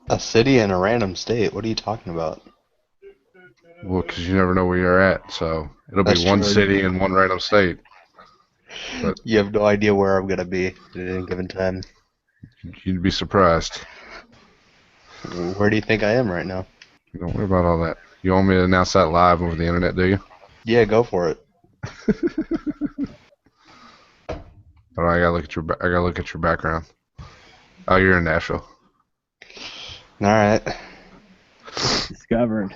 A city in a random state? What are you talking about? Well, because you never know where you're at, so it'll be That's one true. city in one random state. But You have no idea where I'm gonna be at any given time. you'd be surprised. Where do you think I am right now? Don't worry about all that. You want me to announce that live over the internet, do you? Yeah, go for it. All right, I gotta look at I gotta look at your background. Oh, you're in Nashville. All right. Discovered.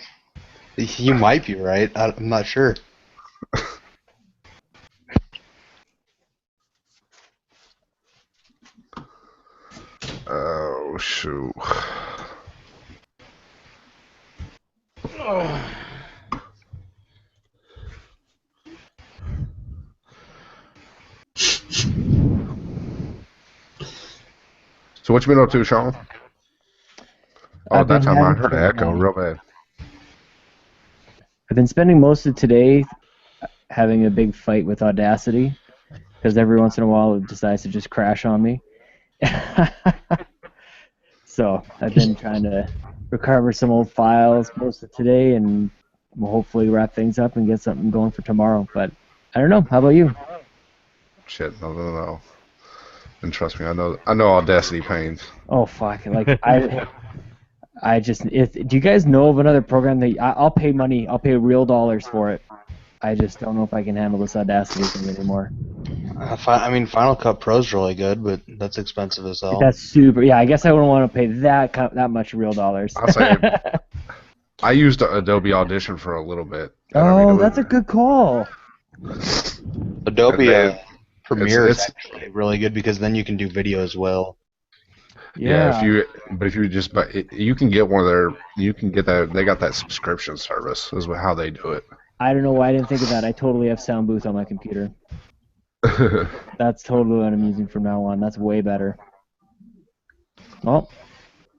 You might be right. I'm not sure. Oh shoot. So what you been up to, Sean? Oh, I've at that been time I having heard an echo real bad. I've been spending most of today having a big fight with Audacity because every once in a while it decides to just crash on me. So I've been trying to recover some old files most of today, and we'll hopefully wrap things up and get something going for tomorrow. But I don't know. How about you? Shit, no. And trust me, I know Audacity pains. Oh fuck! Like I just do you guys know of another program that I'll pay money? I'll pay real dollars for it. I just don't know if I can handle this Audacity thing anymore. I mean, Final Cut Pro's really good, but that's expensive as hell. That's super. Yeah, I guess I wouldn't want to pay that much real dollars. I'll say I used Adobe Audition for a little bit. Oh, that's a good call. Adobe Premiere it's is actually really good because then you can do video as well. Yeah, if you just you can get one of their you can get that they got that subscription service is how they do it. I don't know why I didn't think of that. I totally have Sound Booth on my computer. That's totally what I'm using from now on. That's way better. Well,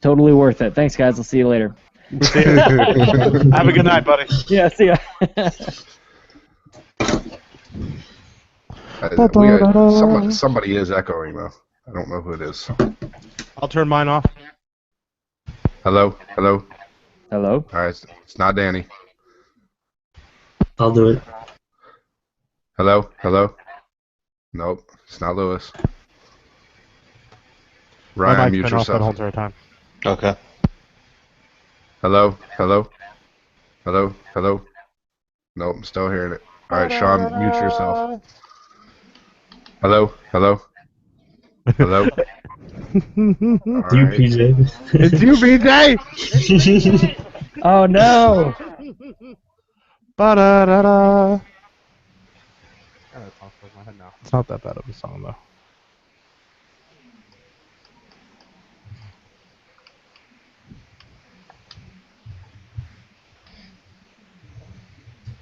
totally worth it. Thanks, guys. I'll see you later. See ya. Have a good night, buddy. Yeah, see ya. Somebody is echoing though. I don't know who it is. I'll turn mine off. Hello. Hello. All right, it's not Danny. I'll do it. Hello. Nope, it's not Lewis. My Ryan, mic's mute been off that whole yourself. entire time. Okay. Hello. Nope, I'm still hearing it. All right, Sean, mute yourself. Hello. You, PJ. It's you, BJ! Oh no! Ba-da-da-da. That's off of my head now. It's not that bad of a song, though.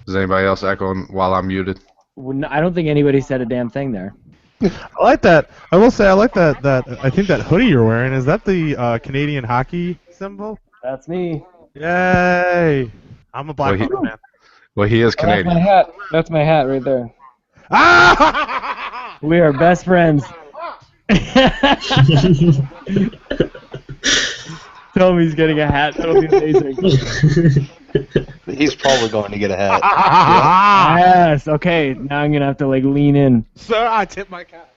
Is anybody else echoing while I'm muted? I don't think anybody said a damn thing there. I like that. I will say I like that. I think that hoodie you're wearing, is that the Canadian hockey symbol? That's me. Yay! I'm a Blackhawks fan. Well, he is Oh, that's Canadian. my hat. That's my hat right there. Ah! We are best friends. Tell me he's getting a hat. That'll be amazing. He's probably going to get a hat. Yes. Okay. Now I'm gonna have to lean in. Sir, I tip my cap.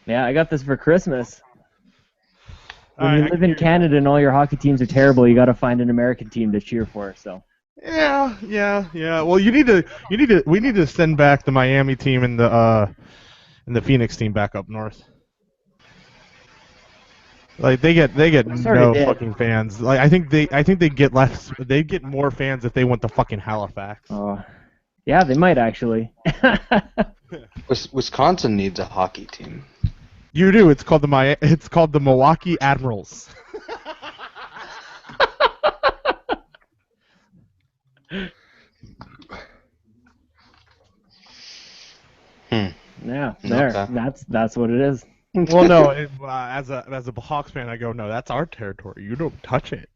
Yeah, I got this for Christmas. When Alright, you live in Canada and all your hockey teams are terrible, you got to find an American team to cheer for. So. Yeah. Well, we need to send back the Miami team and the Phoenix team back up north. Like they get no fucking fans. Like I think they get less. They get more fans if they went to fucking Halifax. Oh, yeah, they might actually. Wisconsin needs a hockey team. You do. It's called the Milwaukee Admirals. Yeah, there. Okay. That's what it is. Well, no. As a Hawks fan, I go, no, that's our territory. You don't touch it.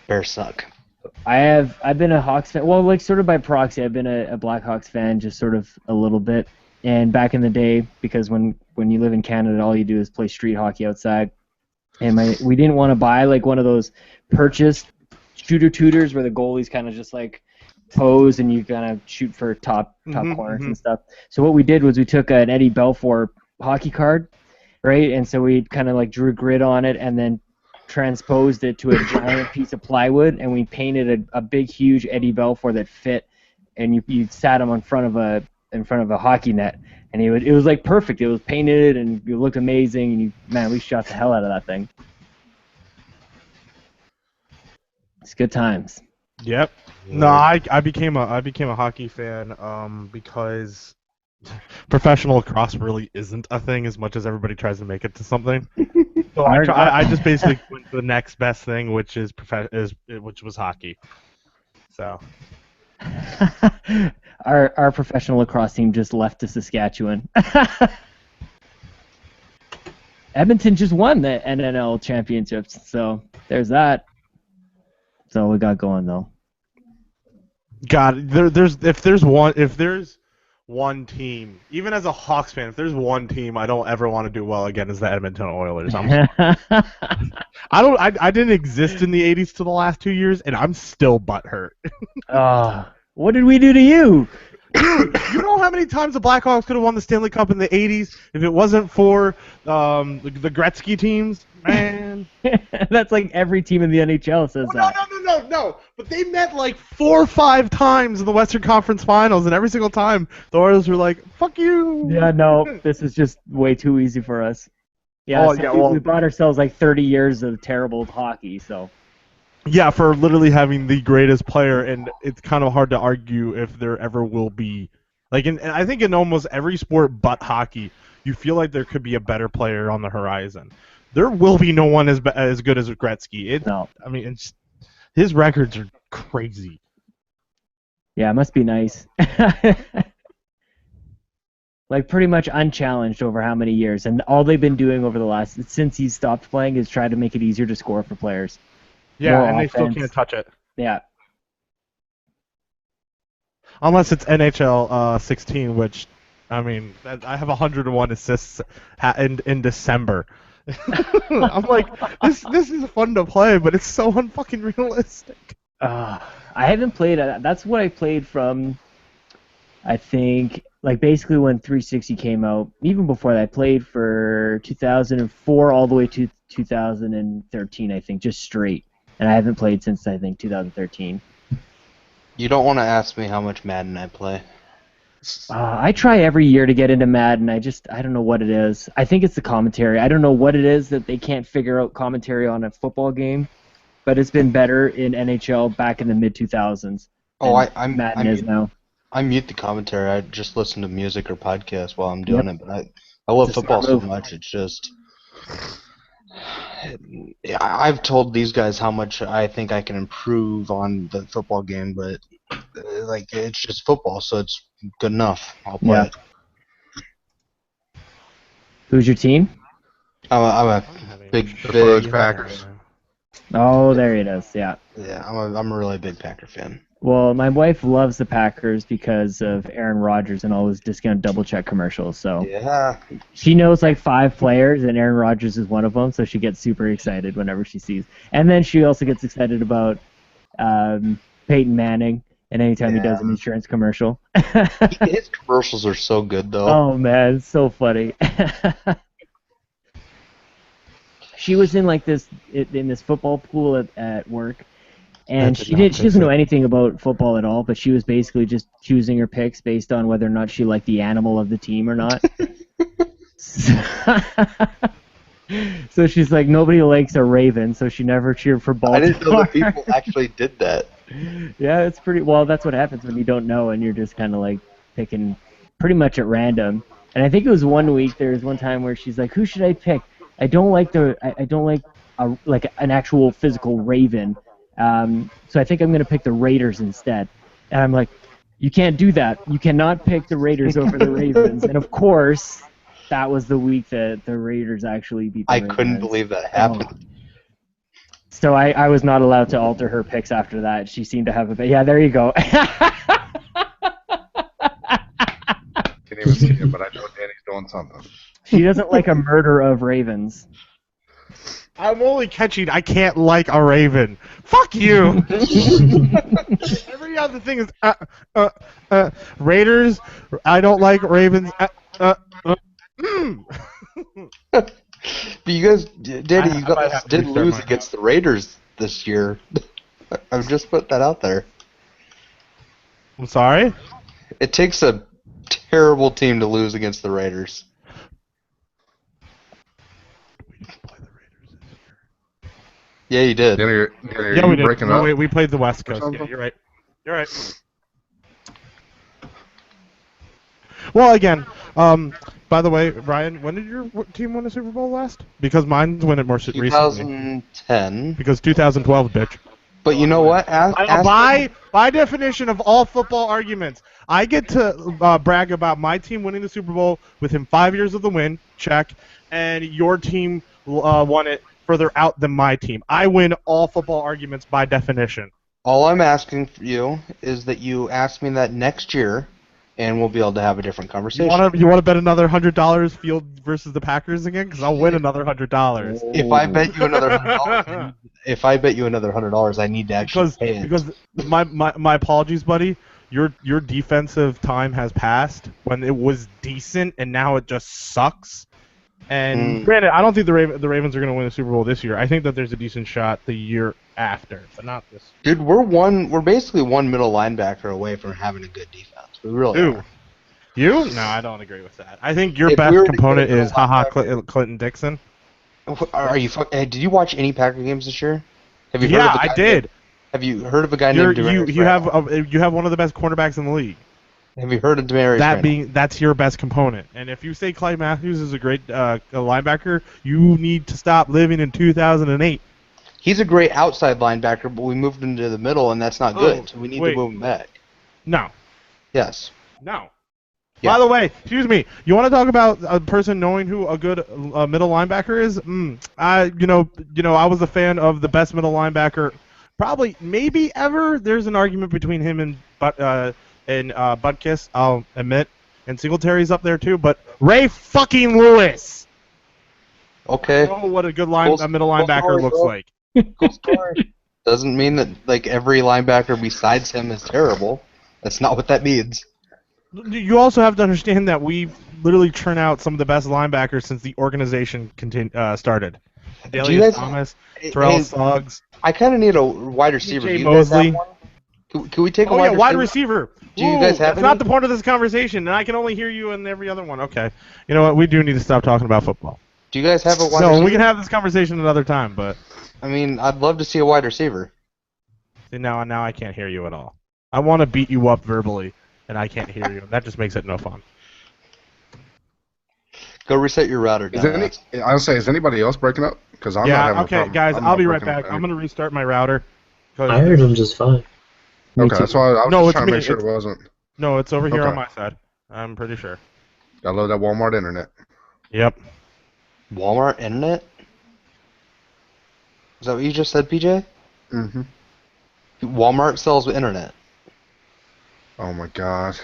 Bears suck. I've been a Hawks fan. Well, sort of by proxy. I've been a Blackhawks fan, just sort of a little bit. And back in the day, because when you live in Canada, all you do is play street hockey outside. And we didn't want to buy like one of those purchased shooter tutors where the goalie's kind of just like pose and you kind of shoot for top corners and stuff. So what we did was we took an Eddie Belfour hockey card, right? And so we kind of like drew a grid on it and then transposed it to a giant piece of plywood, and we painted a big, huge Eddie Belfour that fit. And you sat him in front of a hockey net, and it was like perfect. It was painted and it looked amazing. And we shot the hell out of that thing. It's good times. Yep. No, I became a hockey fan because professional lacrosse really isn't a thing as much as everybody tries to make it to something. So I just basically went to the next best thing, which was hockey. So. Our professional lacrosse team just left to Saskatchewan. Edmonton just won the NNL championships, so there's that. That's all we got going though. God, if there's one team, even as a Hawks fan, if there's one team I don't ever want to do well again, is the Edmonton Oilers. I didn't exist in the '80s to the last 2 years, and I'm still butthurt. What did we do to you? Dude, you know how many times the Blackhawks could have won the Stanley Cup in the '80s if it wasn't for the Gretzky teams? Man. That's like every team in the NHL says that. No. But they met like 4 or 5 times in the Western Conference Finals, and every single time the Oilers were like, "Fuck you." Yeah, no, this is just way too easy for us. Yeah, we bought ourselves like 30 years of terrible hockey, so. Yeah, for literally having the greatest player, and it's kind of hard to argue if there ever will be. Like, and I think in almost every sport but hockey, you feel like there could be a better player on the horizon. There will be no one as good as Gretzky. No. I mean, his records are crazy. Yeah, it must be nice. Like, pretty much unchallenged over how many years, and all they've been doing since he stopped playing is try to make it easier to score for players. Yeah, More and offense. they still can't touch it. Yeah. Unless it's NHL 16, which, I mean, I have 101 assists in December. I'm like, this is fun to play, but it's so unfucking realistic. I haven't played. That's what I played from, I think, like basically when 360 came out. Even before that, I played for 2004 all the way to 2013, I think, just straight. And I haven't played since, I think, 2013. You don't want to ask me how much Madden I play. I try every year to get into Madden. I don't know what it is. I think it's the commentary. I don't know what it is that they can't figure out commentary on a football game, but it's been better in NHL back in the mid-2000s. Madden is now. I mute the commentary. I just listen to music or podcasts while I'm doing it. But I love football so much. It's just... I've told these guys how much I think I can improve on the football game, but like it's just football, so it's good enough. I'll play it. Who's your team? I'm a big Packers. Oh, there it is. Yeah. Yeah, I'm a really big Packer fan. Well, my wife loves the Packers because of Aaron Rodgers and all his discount double check commercials. So yeah, she knows like 5 players, and Aaron Rodgers is one of them. So she gets super excited whenever she sees. And then she also gets excited about Peyton Manning, and anytime he does an insurance commercial. His commercials are so good, though. Oh man, it's so funny. She was in like this football pool at work. And she doesn't know anything about football at all, but she was basically just choosing her picks based on whether or not she liked the animal of the team or not. So she's like, nobody likes a raven, so she never cheered for Baltimore. I didn't know that people actually did that. Yeah, it's pretty. Well, that's what happens when you don't know and you're just kind of like picking pretty much at random. And I think it was one week. There was one time where she's like, "Who should I pick? I don't like an actual physical raven." So I think I'm going to pick the Raiders instead. And I'm like, you can't do that. You cannot pick the Raiders over the Ravens. And of course, that was the week that the Raiders actually beat the Ravens. I couldn't believe that happened. So I was not allowed to alter her picks after that. She seemed to have a... Yeah, there you go. can't even see him, but I know Danny's doing something. She doesn't like a murder of ravens. I'm only catching I can't like a raven. Fuck you! Every other thing is Raiders. I don't like ravens. But you guys, Danny, you I might guys have to did restart lose my against the Raiders this year. I've just put that out there. I'm sorry? It takes a terrible team to lose against the Raiders. Yeah, you did. Danny, are Yeah, we you did. breaking No, up? we played the West Coast. something? Yeah, you're right. You're right. Well, again, by the way, Brian, when did your team win a Super Bowl last? Because mine's won it more recently. 2010. Because 2012, bitch. But you know what? By definition of all football arguments, I get to brag about my team winning the Super Bowl within 5 years of the win, check, and your team won it further out than my team. I win all football arguments by definition. All I'm asking for you is that you ask me that next year, and we'll be able to have a different conversation. You want to bet another $100 Field versus the Packers again? Because I'll win another $100. If I bet you another $100, I need to actually pay it. Because my apologies, buddy. Your defensive time has passed when it was decent, and now it just sucks. And granted, I don't think the Ravens are going to win the Super Bowl this year. I think that there's a decent shot the year after, but not this. Dude, we're basically one middle linebacker away from having a good defense. We really are. You? No, I don't agree with that. I think your best component is Clinton Dixon. Are you? Did you watch any Packer games this year? Have you heard Yeah, of a guy I did. Have you heard of a guy named Demarius you have one of the best cornerbacks in the league. Have you heard of Demarius? That's your best component. And if you say Clyde Matthews is a great linebacker, you need to stop living in 2008. He's a great outside linebacker, but we moved him to the middle, and that's not good. So we need to move him back. No. Yes. No. Yeah. By the way, excuse me. You want to talk about a person knowing who a good middle linebacker is? I was a fan of the best middle linebacker, probably maybe ever. There's an argument between him and Butkus, I'll admit, and Singletary's up there too. But Ray fucking Lewis. Okay. I know what a good middle linebacker looks like. Cool story. Doesn't mean that every linebacker besides him is terrible. That's not what that means. You also have to understand that we literally churn out some of the best linebackers since the organization started. Dalius Thomas, Terrell Suggs. I kind of need a wide receiver. Jay Mosley. Can we take a wide receiver? Do you guys have That's not the point of this conversation, and I can only hear you in every other one. Okay. You know what? We do need to stop talking about football. Do you guys have a wide receiver? No, we can have this conversation another time, but... I mean, I'd love to see a wide receiver. See, now I can't hear you at all. I want to beat you up verbally, and I can't hear you. That just makes it no fun. Go reset your router. I'll say, is anybody else breaking up? Because I'm not having a problem. Guys, I'll be right back. I'm going to restart my router. I heard him just fine. Okay, that's why I was just trying to make sure it wasn't. No, it's over here on my side. I'm pretty sure. Gotta load that Walmart internet. Yep. Walmart internet? Is that what you just said, PJ? Mm-hmm. Walmart sells internet. Oh my god.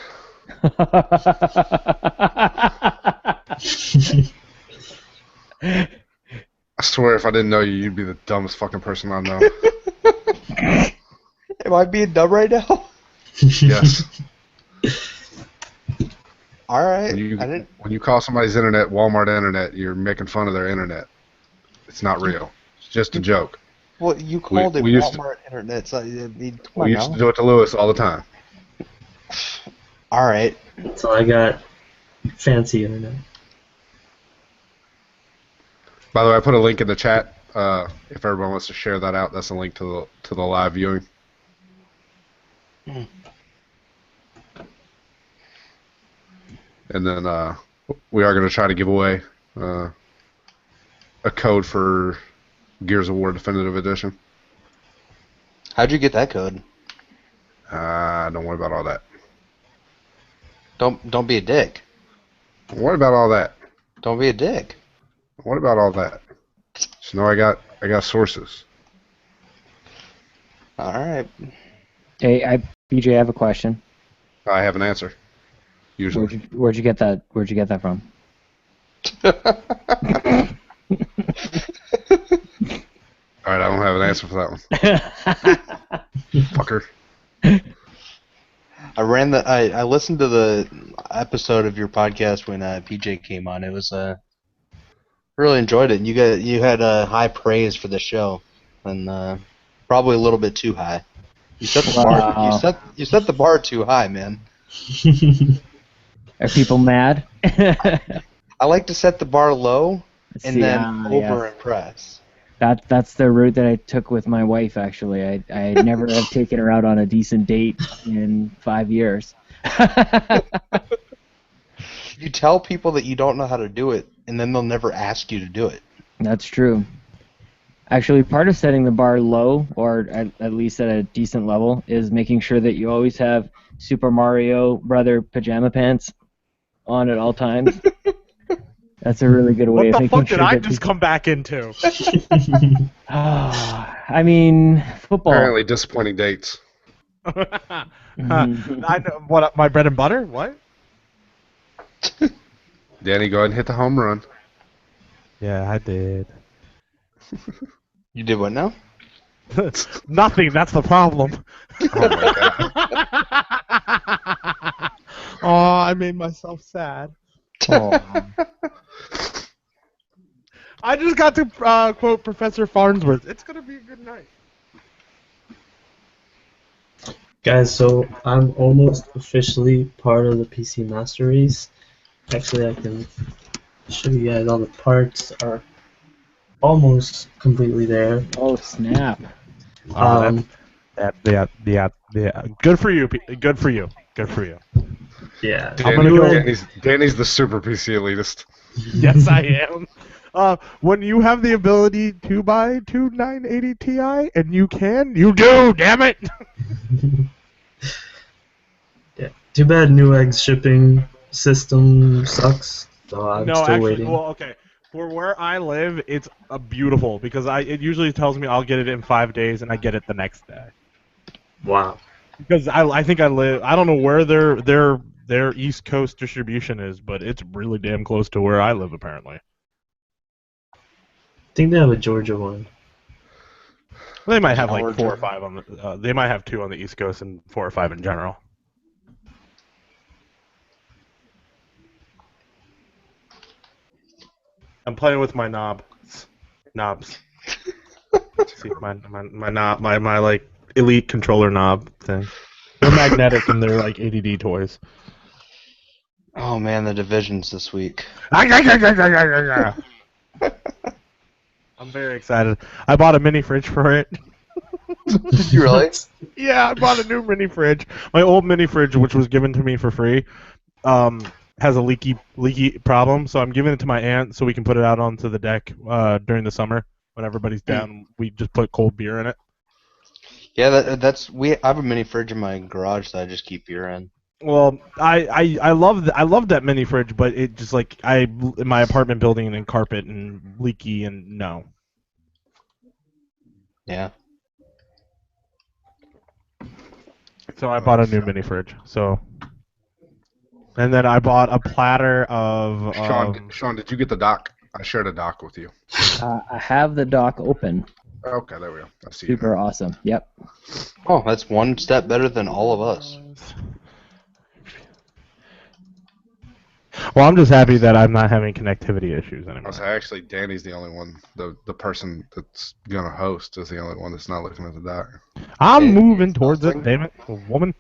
I swear if I didn't know you, you'd be the dumbest fucking person I know. Am I being dumb right now? Yes. All right. When you call somebody's internet Walmart internet, you're making fun of their internet. It's not real. It's just a joke. Well, you called it Walmart internet. So, we used to do it to Lewis all the time. All right. So I got fancy internet. By the way, I put a link in the chat. If everyone wants to share that out, that's a link to the live viewing. And then we are going to try to give away a code for Gears of War Definitive Edition. How'd you get that code? Don't worry about all that. Don't be a dick. Don't worry about all that. Don't be a dick. What about all that? Just know I got sources. All right. Hey, BJ, I have a question. I have an answer. usually. Where'd you get that? Where'd you get that from? All right, I don't have an answer for that one. Fucker. I listened to the episode of your podcast when PJ came on. It was really enjoyed it. You had high praise for the show, and probably a little bit too high. You set the bar. You set the bar too high, man. Are people mad? I like to set the bar low and then over yes. impress. That's the route that I took with my wife. Actually, I never have taken her out on a decent date in 5 years. You tell people that you don't know how to do it, and then they'll never ask you to do it. That's true. Actually, part of setting the bar low, or at least at a decent level, is making sure that you always have Super Mario Brother pajama pants on at all times. That's a really good way of making sure. What the fuck did I just come back into? I mean, football. Apparently disappointing dates. I know, what, my bread and butter? What? Danny, go ahead and hit the home run. Yeah, I did. You did what now? Nothing, that's the problem. Oh my god. Oh, I made myself sad. Oh. I just got to quote Professor Farnsworth. It's going to be a good night. Guys, so I'm almost officially part of the PC Master Race. Actually, I can show you guys all the parts are almost completely there. Oh, snap. Yeah. Good for you. Good for you. Good for you. Yeah. Danny's the super PC elitist. Yes, I am. When you have the ability to buy two 980 Ti, and you do, damn it! Yeah. Too bad Newegg's shipping system sucks. So I'm still waiting. Well, okay. For where I live, it's beautiful because it usually tells me I'll get it in 5 days, and I get it the next day. Wow. Because I think I live. I don't know where their East Coast distribution is, but it's really damn close to where I live, apparently. I think they have a Georgia one. Well, they might have like 4 or 5 on the. They might have 2 on the East Coast and 4 or 5 in general. I'm playing with my knobs. See my knob, my like elite controller knob thing. They're magnetic and they're like ADD toys. Oh man, the divisions this week. I'm very excited. I bought a mini fridge for it. Did you really? Yeah, I bought a new mini fridge. My old mini fridge, which was given to me for free, has a leaky problem. So I'm giving it to my aunt so we can put it out onto the deck during the summer when everybody's down. We just put cold beer in it. Yeah, I have a mini fridge in my garage that I just keep beer in. Well, I love that mini fridge, but it just like in my apartment building and carpet and leaky and no. Yeah. So I bought a new mini fridge. So, and then I bought a platter of. Sean, did you get the dock? I shared a dock with you. I have the dock open. Okay, there we go. I see. Super awesome. Yep. Oh, that's one step better than all of us. Well, I'm just happy that I'm not having connectivity issues anymore. Actually, Danny's the only one. The person that's gonna host is the only one that's not looking at the dock. I'm moving towards it. Damn it, woman.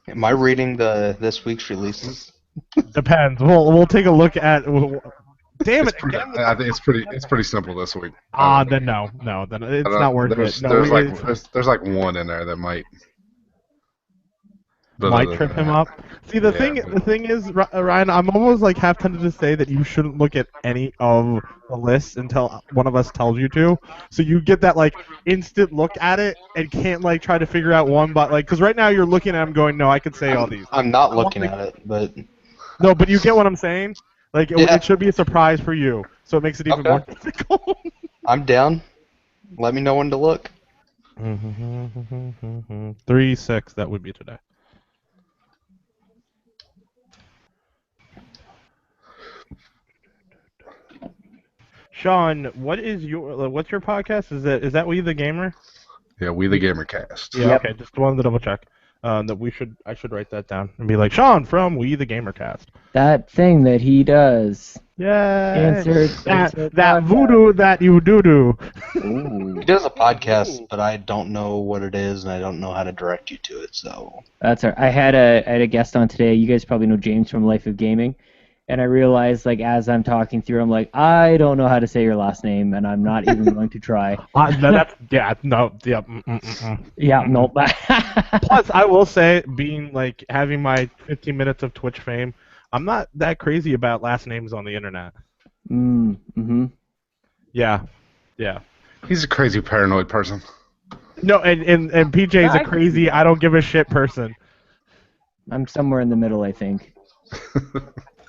Am I reading this week's releases? Depends. We'll take a look at. Damn it! I think it's pretty simple this week. Then no, then it's not worth it. No, there's like one in there that might trip him up. See, the thing is, Ryan, I'm almost like half tempted to say that you shouldn't look at any of the lists until one of us tells you to. So you get that like instant look at it and can't like try to figure out one, but like because right now you're looking at them going, no, I could say all these. I'm not looking at it, but no, but you get what I'm saying. Like it should be a surprise for you, so it makes it even more difficult. I'm down. Let me know when to look. 3-6. That would be today. Sean, what's your podcast? Is that We the Gamer? Yeah, We the Gamercast. Yeah. Yep. Okay. Just wanted to double check. I should write that down and be like Sean from We the Gamercast. That thing that he does. Yeah. Insert That podcast. voodoo that you do. Ooh. He does a podcast, but I don't know what it is, and I don't know how to direct you to it. So That's all right. I had a guest on today. You guys probably know James from Life of Gaming. And I realized, like, as I'm talking through, I'm like, I don't know how to say your last name, and I'm not even going to try. Yeah. Yeah, nope. Plus, I will say, having my 15 minutes of Twitch fame, I'm not that crazy about last names on the internet. Mm-hmm. Yeah. He's a crazy paranoid person. No, and PJ's a crazy, I don't give a shit person. I'm somewhere in the middle, I think.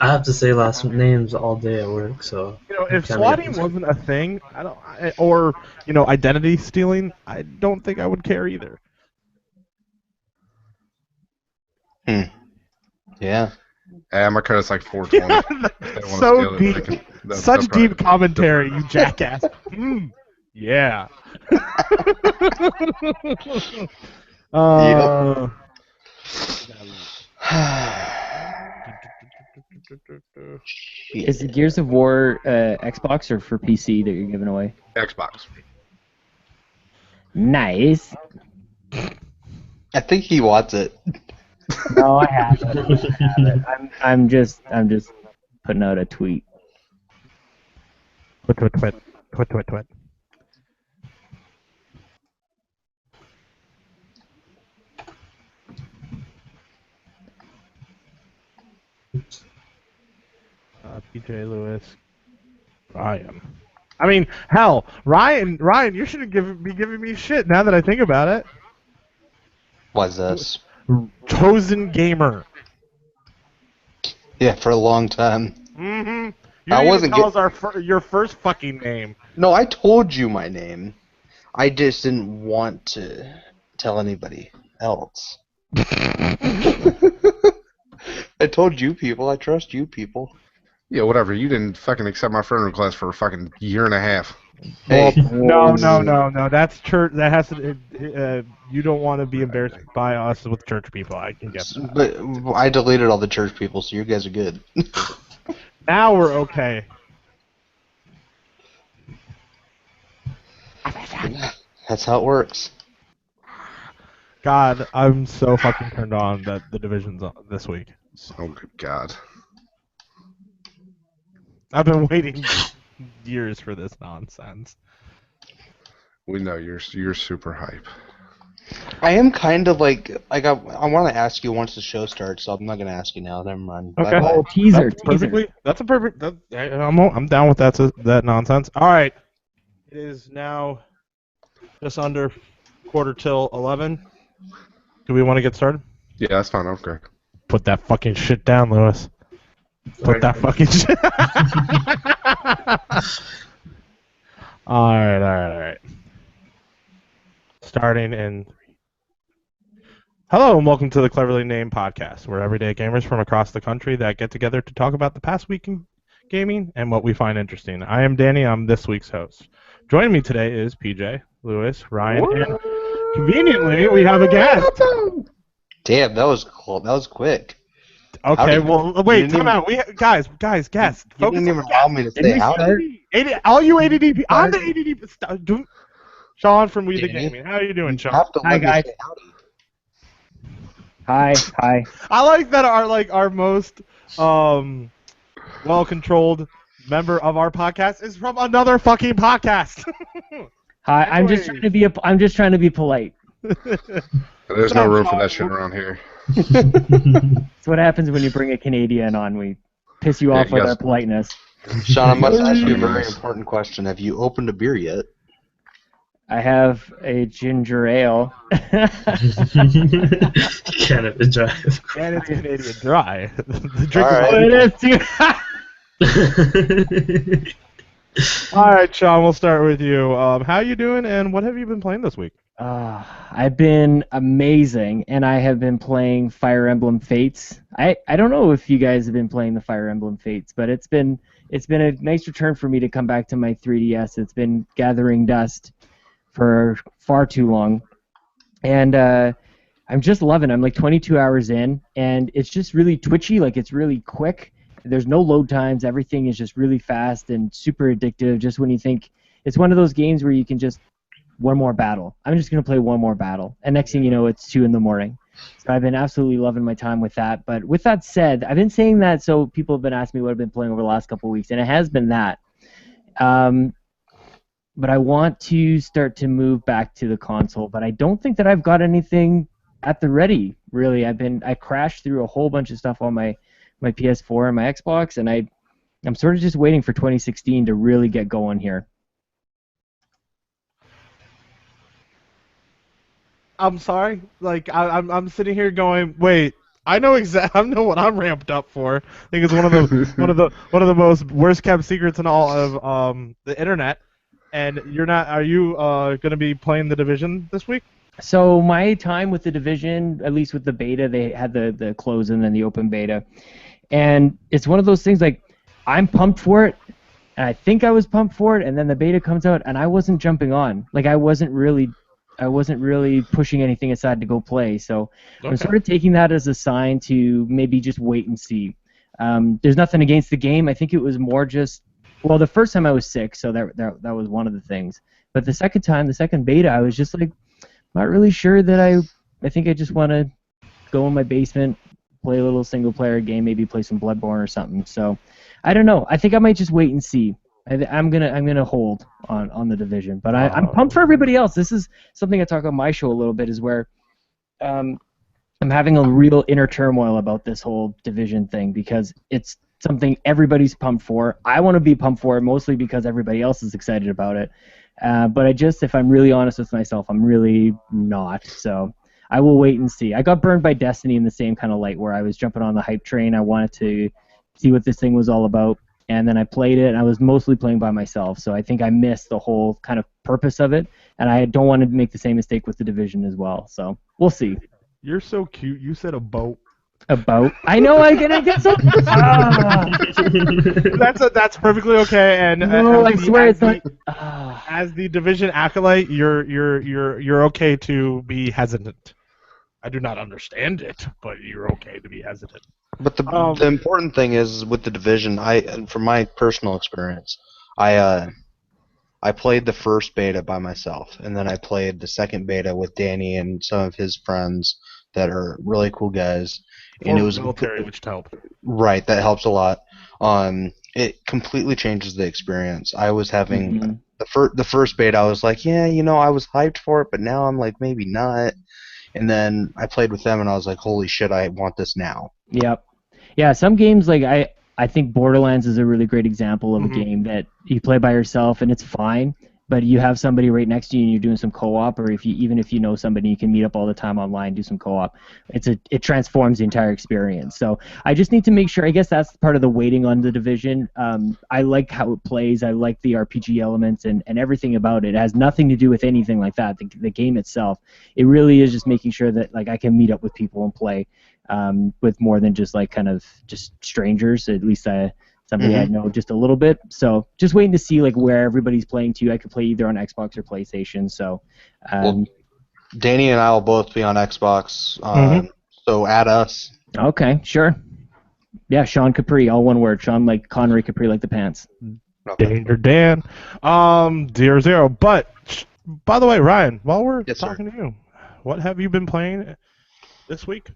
I have to say last names all day at work, so. If swatting wasn't a thing, or identity stealing, I don't think I would care either. yeah. My credit's like 420. So deep. Such deep commentary, you jackass. Yeah. Is it Gears of War Xbox or for PC that you're giving away? Xbox. Nice. I think he wants it. No, I haven't. I'm just putting out a tweet. Twit. PJ Lewis, Ryan. I mean, hell, Ryan, you shouldn't be giving me shit now that I think about it. What's this? Chosen Gamer. Yeah, for a long time. Mm-hmm. You I didn't wasn't even tell us your first fucking name. No, I told you my name. I just didn't want to tell anybody else. I told you people. I trust you people. Yeah, whatever. You didn't fucking accept my friend request for a fucking year and a half. Hey, No. That's church. That has to. You don't want to be embarrassed by us with church people. I can get that. but I deleted all the church people, so you guys are good. Now we're okay. That's how it works. God, I'm so fucking turned on that the division's on this week. Oh, good God. I've been waiting years for this nonsense. We know you're super hype. I am kind of like I want to ask you once the show starts, so I'm not gonna ask you now. Never mind. Okay. Bye-bye. Oh, teaser. That's a perfect. I'm down with that nonsense. All right. It is now just under 11:15. Do we want to get started? Yeah, that's fine. Okay. Put that fucking shit down, Lewis. Put that fucking shit. All right. Starting in. Hello and welcome to the Cleverly Named Podcast, where everyday gamers from across the country that get together to talk about the past week in gaming and what we find interesting. I am Danny. I'm this week's host. Joining me today is PJ, Lewis, Ryan, and conveniently we have a guest. Damn, that was cool. That was quick. Okay, Howdy. well, wait, You time out. Guys, guest. You didn't even allow me to say howdy. All you ADD, I'm the ADD. Sean from We the Danny? Gaming. How are you doing, You Sean? have to Hi, let me guys. say howdy. Hi. I like that our most well-controlled member of our podcast is from another fucking podcast. Hi. I'm just trying to be polite. There's no room for that shit around here. That's what happens when you bring a Canadian on. We piss you off with yes. our politeness. Sean, I must ask you a very important question. Have you opened a beer yet? I have a ginger ale. Can't have been dry. And it's Canadian dry. The drink All right. It is too. All right, Sean, we'll start with you. How you doing, and what have you been playing this week? I've been amazing, and I have been playing Fire Emblem Fates. I don't know if you guys have been playing the Fire Emblem Fates, but it's been it's been a nice return for me to come back to my 3DS. It's been gathering dust for far too long, and I'm just loving it. I'm like 22 hours in, and it's just really twitchy. Like, it's really quick. There's no load times. Everything is just really fast and super addictive. Just when you think it's one of those games where you can just one more battle. I'm just gonna play one more battle, and next thing you know, it's 2 in the morning. So I've been absolutely loving my time with that. But with that said, I've been saying that so people have been asking me what I've been playing over the last couple of weeks, and it has been that. But I want to start to move back to the console, but I don't think that I've got anything at the ready, really. I crashed through a whole bunch of stuff on my PS4 and my Xbox, and I'm sort of just waiting for 2016 to really get going here. I'm sorry. Like I'm sitting here going, wait. I know what I'm ramped up for. I think it's one of the most worst kept secrets in all of the internet. And you're not. Are you going to be playing The Division this week? So my time with The Division, at least with the beta, they had the close and then the open beta, and it's one of those things like I'm pumped for it, and I think I was pumped for it, and then the beta comes out, and I wasn't jumping on. Like I wasn't really pushing anything aside to go play. So Okay. I'm sort of taking that as a sign to maybe just wait and see. There's nothing against the game. I think it was more just. Well, the first time I was sick, so that was one of the things. But the second beta, I was just like, not really sure that I think I just want to go in my basement, play a little single-player game, maybe play some Bloodborne or something. So, I don't know. I think I might just wait and see. I'm gonna hold on The Division, but I'm pumped for everybody else. This is something I talk on my show a little bit, is where I'm having a real inner turmoil about this whole Division thing because it's something everybody's pumped for. I want to be pumped for it mostly because everybody else is excited about it. But if I'm really honest with myself, I'm really not. So I will wait and see. I got burned by Destiny in the same kind of light where I was jumping on the hype train. I wanted to see what this thing was all about. And then I played it, and I was mostly playing by myself. So I think I missed the whole kind of purpose of it. And I don't want to make the same mistake with The Division as well. So we'll see. You're so cute. You said a boat. A boat? I know I get so. That's perfectly okay. And No, I swear it's not. As the Division acolyte, you're okay to be hesitant. I do not understand it, but you're okay to be hesitant. But the important thing is with The Division, from my personal experience, I played the first beta by myself, and then I played the second beta with Danny and some of his friends that are really cool guys. And it was military, which helped. Right, that helps a lot. It completely changes the experience. I was having the first beta. I was like, yeah, I was hyped for it, but now I'm like, maybe not. And then I played with them, and I was like, holy shit, I want this now. Yep. Yeah, some games, like I think Borderlands is a really great example of a game that you play by yourself, and it's fine, but you have somebody right next to you and you're doing some co-op, or even if you know somebody, you can meet up all the time online, do some co-op. It transforms the entire experience. So I just need to make sure, I guess that's part of the waiting on The Division. I like how it plays. I like the RPG elements and everything about it. It has nothing to do with anything like that. The game itself, it really is just making sure that like I can meet up with people and play with more than just like kind of just strangers. At least somebody I know just a little bit. So just waiting to see like where everybody's playing to. I could play either on Xbox or PlayStation. So well, Danny and I will both be on Xbox. So add us. Okay, sure. Yeah, Sean Capri, all one word. Sean like Connery, Capri like the pants. Okay. Danger Dan. 0-0. But by the way, Ryan, while we're talking to you, what have you been playing this week?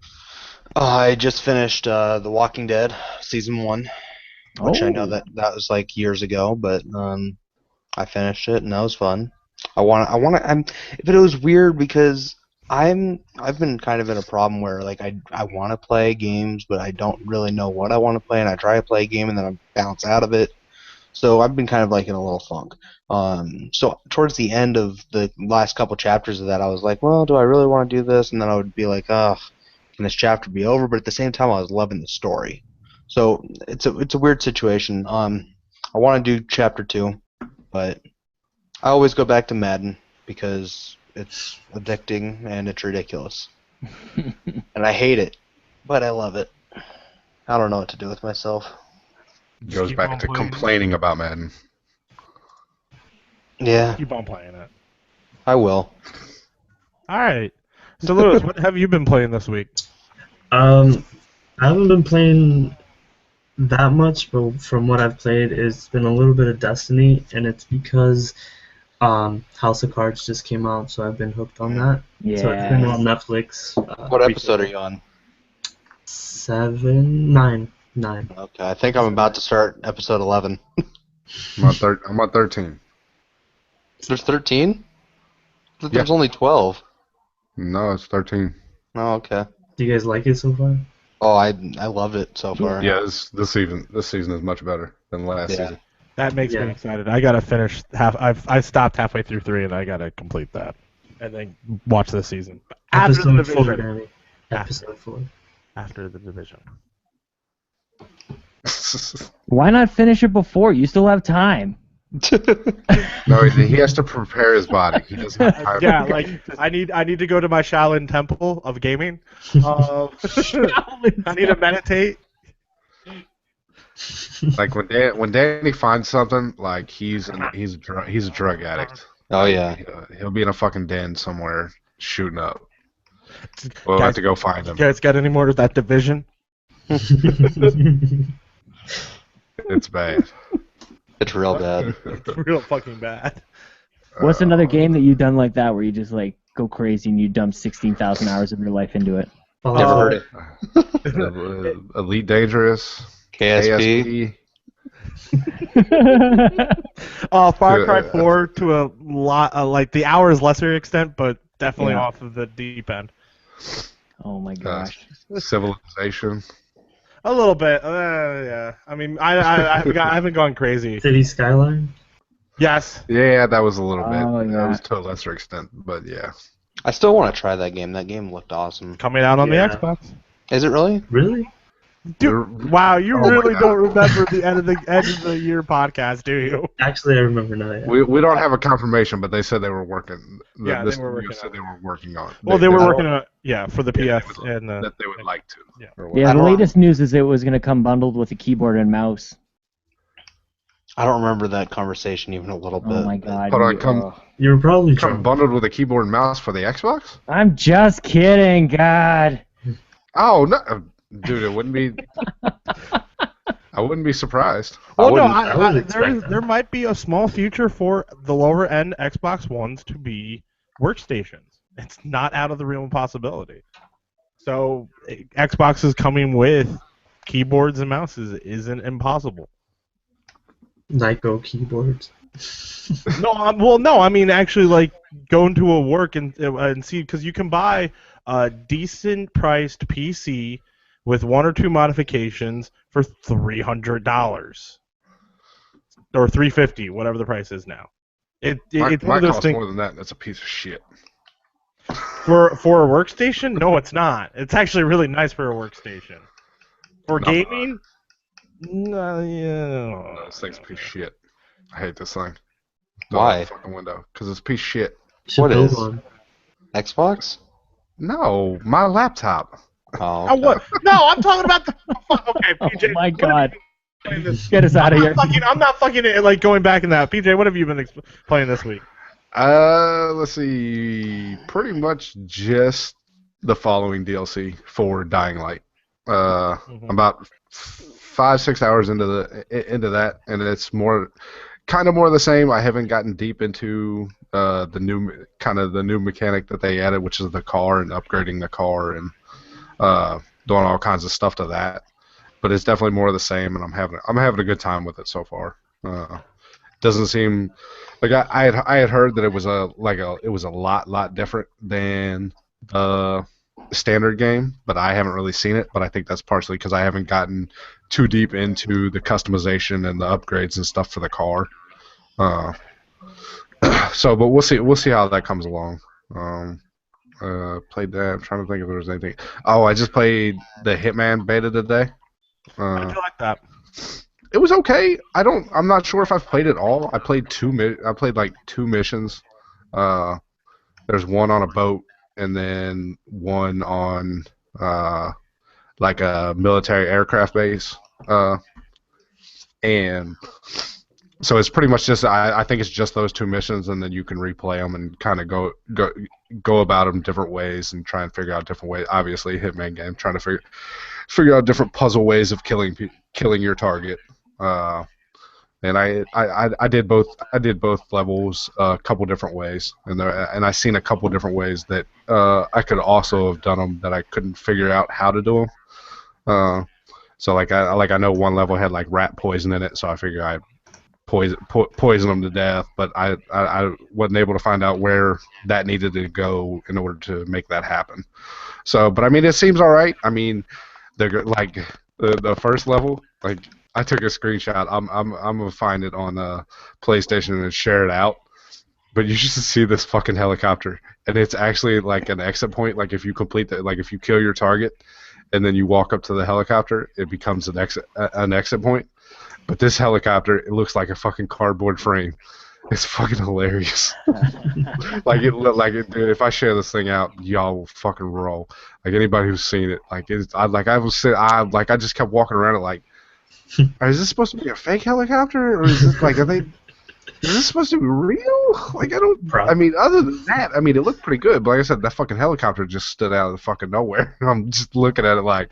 I just finished The Walking Dead season 1. Which I know that was like years ago, but I finished it and that was fun. But it was weird because I've been kind of in a problem where like I want to play games, but I don't really know what I want to play, and I try to play a game and then I bounce out of it. So I've been kind of like in a little funk. So towards the end of the last couple chapters of that, I was like, well, do I really want to do this? And then I would be like, can this chapter be over? But at the same time, I was loving the story. So it's a weird situation. I want to do chapter 2, but I always go back to Madden because it's addicting and it's ridiculous. And I hate it, but I love it. I don't know what to do with myself. Goes keep back on to playing. complaining about Madden. Yeah, Keep on playing it. I will. All right. So, Lewis, what have you been playing this week? I haven't been playing that much, but from what I've played, it's been a little bit of Destiny, and it's because House of Cards just came out, so I've been hooked on that. So it's been on Yeah. Netflix. What episode are you on? 9. Okay, I think I'm about to start episode 11. I'm on 13. There's 13? Yeah. There's only 12. No, it's 13. Oh, okay. Do you guys like it so far? Oh, I loved it so far. Yeah, this season is much better than last Yeah. season. That makes me Yeah. excited. I gotta finish I stopped halfway through 3, and I gotta complete that, and then watch this season after the Episode 4, division. Danny. Episode 4. After the division. Why not finish it before? You still have time. No, he has to prepare his body. He doesn't have time. Yeah, like I need to go to my Shaolin temple of gaming. I need to meditate. Like when Danny finds something, like he's a drug addict. Oh, yeah. He'll be in a fucking den somewhere shooting up. We'll Guys, have to go find him. You guys got any more of that division? It's bad. It's real bad. It's real fucking bad. What's another game that you've done like that where you just like go crazy and you dump 16,000 hours of your life into it? Never heard it. Elite Dangerous. KSP. Far Cry 4 to a lot, like the hours lesser extent, but definitely Yeah. off of the deep end. Oh my gosh. Civilization. A little bit, yeah. I mean, I haven't gone crazy. City Skyline? Yes. Yeah, that was a little bit. Oh, yeah. That was to a lesser extent, but yeah. I still want to try that game. That game looked awesome. Coming out on Yeah. the Xbox. Is it really? Really? Dude, wow, you Oh my really God. don't remember the end of the year podcast, do you? Actually, I remember now. Yeah. We don't have a confirmation, but they said they were working. Yeah, this they were studio working said on they were working on it. Well, they were would- working on for the yeah, PS they would- and that they would like to. Yeah. or Yeah, whatever. the don't- latest news is it was going to come bundled with a keyboard and mouse. I don't remember that conversation even a little bit. Oh my god. Hold on, you- come- oh. You were probably Come drunk. bundled with a keyboard and mouse for the Xbox? I'm just kidding, God. Oh no, dude, it wouldn't be. I wouldn't be surprised. Well, no, I wouldn't expect that. there might be a small future for the lower end Xbox Ones to be workstations. It's not out of the realm of possibility. So Xbox is coming with keyboards and mouses isn't impossible. Nyko keyboards. No, I mean actually like go into a work and see, because you can buy a decent priced PC with one or two modifications for $300 or $350, whatever the price is now. It's one Mine of those costs things more than that. And that's a piece of shit. for a workstation. No, it's not. It's actually really nice for a workstation. For No. gaming, no, yeah. No, this thing's a piece of shit. I hate this thing. Why? Fucking window. Because it's a piece of shit. Should What build is? one. Xbox? No, my laptop. Oh, Oh, what? No, I'm talking about the. Okay, Oh PJ. my what have God. you been playing this- Get us out of here. I'm not fucking like going back in that. PJ, what have you been playing this week? Let's see. Pretty much just the following DLC for Dying Light. Mhm. About 5-6 hours into that, and it's kind of more of the same. I haven't gotten deep into the new mechanic that they added, which is the car and upgrading the car and doing all kinds of stuff to that. But it's definitely more of the same, and I'm having a good time with it so far. Doesn't seem like I had heard that it was a lot different than the standard game, but I haven't really seen it. But I think that's partially because I haven't gotten too deep into the customization and the upgrades and stuff for the car. But we'll see how that comes along. Played that. I'm trying to think if there was anything. Oh, I just played the Hitman beta today. How did you like that? It was okay. I'm not sure if I've played it all. I played like 2 missions. There's one on a boat and then one on like a military aircraft base. and so it's pretty much just I think it's just those 2 missions, and then you can replay them and kind of go about them different ways and try and figure out different ways. Obviously, Hitman game, trying to figure out different puzzle ways of killing your target. And I did both levels a couple different ways, and I seen a couple different ways that I could also have done them that I couldn't figure out how to do them. So I know one level had like rat poison in it, so I figured I poison them to death, but I wasn't able to find out where that needed to go in order to make that happen. So, but I mean, it seems all right. I mean, they're like the first level, like I took a screenshot. I'm gonna find it on PlayStation and share it out. But you just see this fucking helicopter, and it's actually like an exit point. Like if you complete if you kill your target, and then you walk up to the helicopter, it becomes an exit point. But this helicopter, it looks like a fucking cardboard frame. It's fucking hilarious. Dude, if I share this thing out, y'all will fucking roll. Like anybody who's seen it, I just kept walking around it like, is this supposed to be a fake helicopter, or is this like, is this supposed to be real? Like I mean, other than that, I mean, it looked pretty good. But like I said, that fucking helicopter just stood out of the fucking nowhere. I'm just looking at it like,